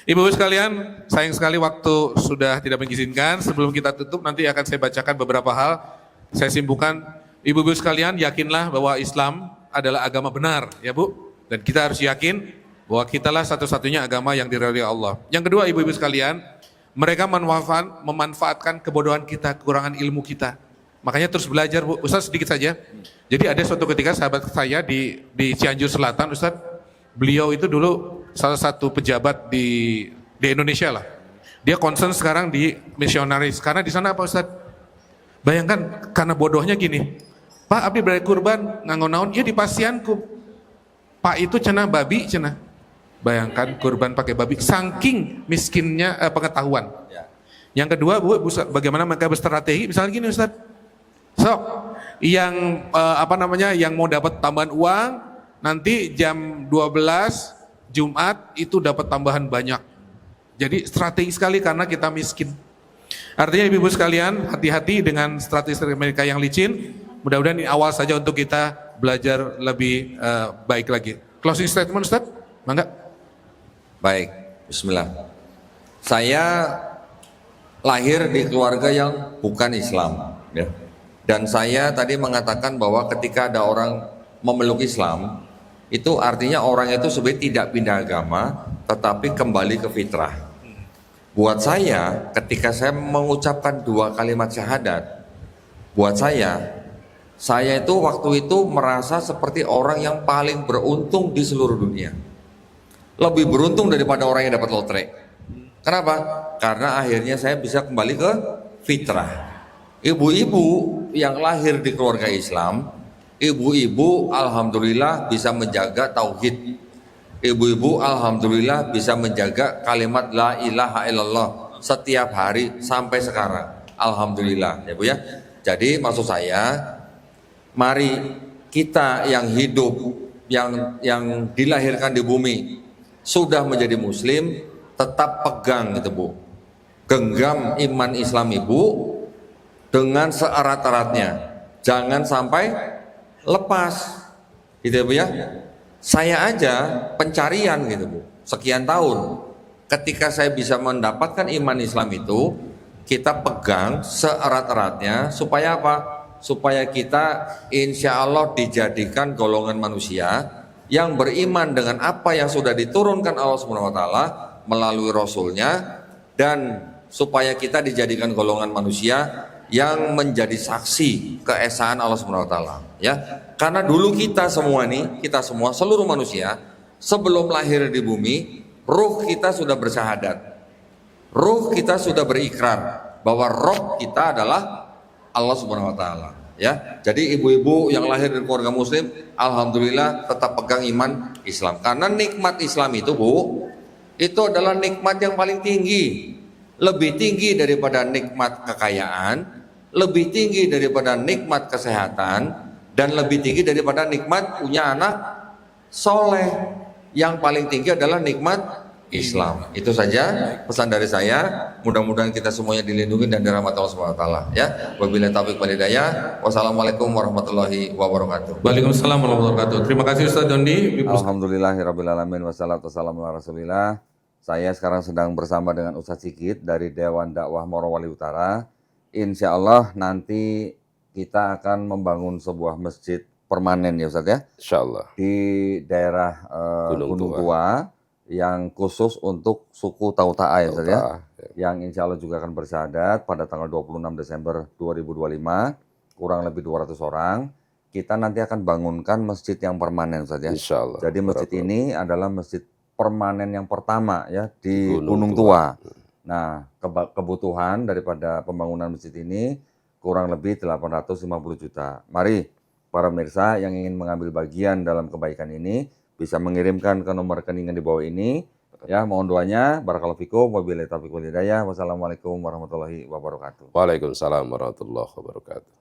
Speaker 3: Ibu sekalian, sayang sekali waktu sudah tidak mengizinkan. Sebelum kita tutup nanti akan saya bacakan beberapa hal. Saya simpulkan, ibu-ibu sekalian yakinlah bahwa Islam adalah agama benar ya Bu. Dan kita harus yakin bahwa kitalah satu-satunya agama yang diridhoi Allah. Yang kedua ibu-ibu sekalian, mereka memanfaatkan kebodohan kita, kekurangan ilmu kita. Makanya terus belajar Bu. Ustaz sedikit saja. Jadi ada suatu ketika sahabat saya di Cianjur Selatan, Ustaz, beliau itu dulu salah satu pejabat di Indonesia lah. Dia concern sekarang di misionaris. Karena di sana apa Ustaz? Bayangkan karena bodohnya gini. Pak, abdi balik kurban nganggo naon? Iya di pasianku. Pak itu cenah babi cenah. Bayangkan kurban pakai babi. Saking miskinnya pengetahuan. Yang kedua Bu, bagaimana mereka berstrategi? Misalnya gini Ustaz. Sok yang yang mau dapat tambahan uang nanti jam 12 Jumat itu dapat tambahan banyak. Jadi strategi sekali karena kita miskin. Artinya ibu-ibu sekalian, hati-hati dengan strategi mereka yang licin. Mudah-mudahan ini awal saja untuk kita belajar lebih baik lagi. Closing statement Ustaz, mangga.
Speaker 1: Baik, bismillah. Saya lahir di keluarga yang bukan Islam, ya. Dan saya tadi mengatakan bahwa ketika ada orang memeluk Islam, itu artinya orang itu sebenarnya tidak pindah agama, tetapi kembali ke fitrah. Buat saya, ketika saya mengucapkan 2 kalimat syahadat, buat saya itu waktu itu merasa seperti orang yang paling beruntung di seluruh dunia. Lebih beruntung daripada orang yang dapat lotre. Kenapa? Karena akhirnya saya bisa kembali ke fitrah. Ibu-ibu yang lahir di keluarga Islam, ibu-ibu alhamdulillah bisa menjaga tauhid. Ibu-ibu alhamdulillah bisa menjaga kalimat la ilaha illallah setiap hari sampai sekarang. Alhamdulillah ya Bu ya. Jadi maksud saya, mari kita yang hidup, yang dilahirkan di bumi sudah menjadi muslim, tetap pegang gitu Bu, genggam iman Islam Ibu dengan seerat-eratnya, jangan sampai lepas gitu ya Bu ya. Saya aja pencarian gitu Bu, sekian tahun, ketika saya bisa mendapatkan iman Islam itu, kita pegang seerat-eratnya supaya apa? Supaya kita insya Allah dijadikan golongan manusia yang beriman dengan apa yang sudah diturunkan Allah Subhanahu wa taala melalui Rasulnya, dan supaya kita dijadikan golongan manusia yang menjadi saksi keesaan Allah Subhanahu wa taala ya. Karena dulu kita semua nih, kita semua seluruh manusia sebelum lahir di bumi, ruh kita sudah bersyahadat. Ruh kita sudah berikrar bahwa roh kita adalah Allah Subhanahu wa taala ya. Jadi ibu-ibu yang lahir dari keluarga muslim alhamdulillah tetap pegang iman Islam. Karena nikmat Islam itu Bu, itu adalah nikmat yang paling tinggi, lebih tinggi daripada nikmat kekayaan, lebih tinggi daripada nikmat kesehatan, dan lebih tinggi daripada nikmat punya anak soleh. Yang paling tinggi adalah nikmat Islam. Itu saja pesan dari saya. Mudah-mudahan kita semuanya dilindungi dan dirahmati Allah Subhanahu wa taala ya. Wabillahi taufiq wal hidayah. Wassalamualaikum warahmatullahi wabarakatuh.
Speaker 3: Waalaikumsalam warahmatullahi wabarakatuh. Terima kasih Ustaz Dondi.
Speaker 1: Alhamdulillahirabbil alamin wassalatu wassalamu ala Rasulillah. Saya sekarang sedang bersama dengan Ustaz Sigit dari Dewan Dakwah Morowali Utara. Insya Allah nanti kita akan membangun sebuah masjid permanen ya Ustaz ya,
Speaker 2: Insya Allah.
Speaker 1: di daerah Gunung Tua yang khusus untuk suku Tauta'a ya Ustaz ya, yang insya Allah juga akan bersyahadat pada tanggal 26 Desember 2025, kurang lebih 200 orang. Kita nanti akan bangunkan masjid yang permanen Ustaz ya.
Speaker 2: Insya Allah.
Speaker 1: Jadi masjid ini adalah masjid permanen yang pertama ya di Gunung Tua. Nah, kebutuhan daripada pembangunan masjid ini kurang lebih 850 juta. Mari para pemirsa yang ingin mengambil bagian dalam kebaikan ini bisa mengirimkan ke nomor rekening yang di bawah ini. Ya, mohon doanya. Barakallahu fikum. Wabillahi taufiq wal hidayah. Wassalamualaikum warahmatullahi wabarakatuh.
Speaker 2: Waalaikumsalam warahmatullahi wabarakatuh.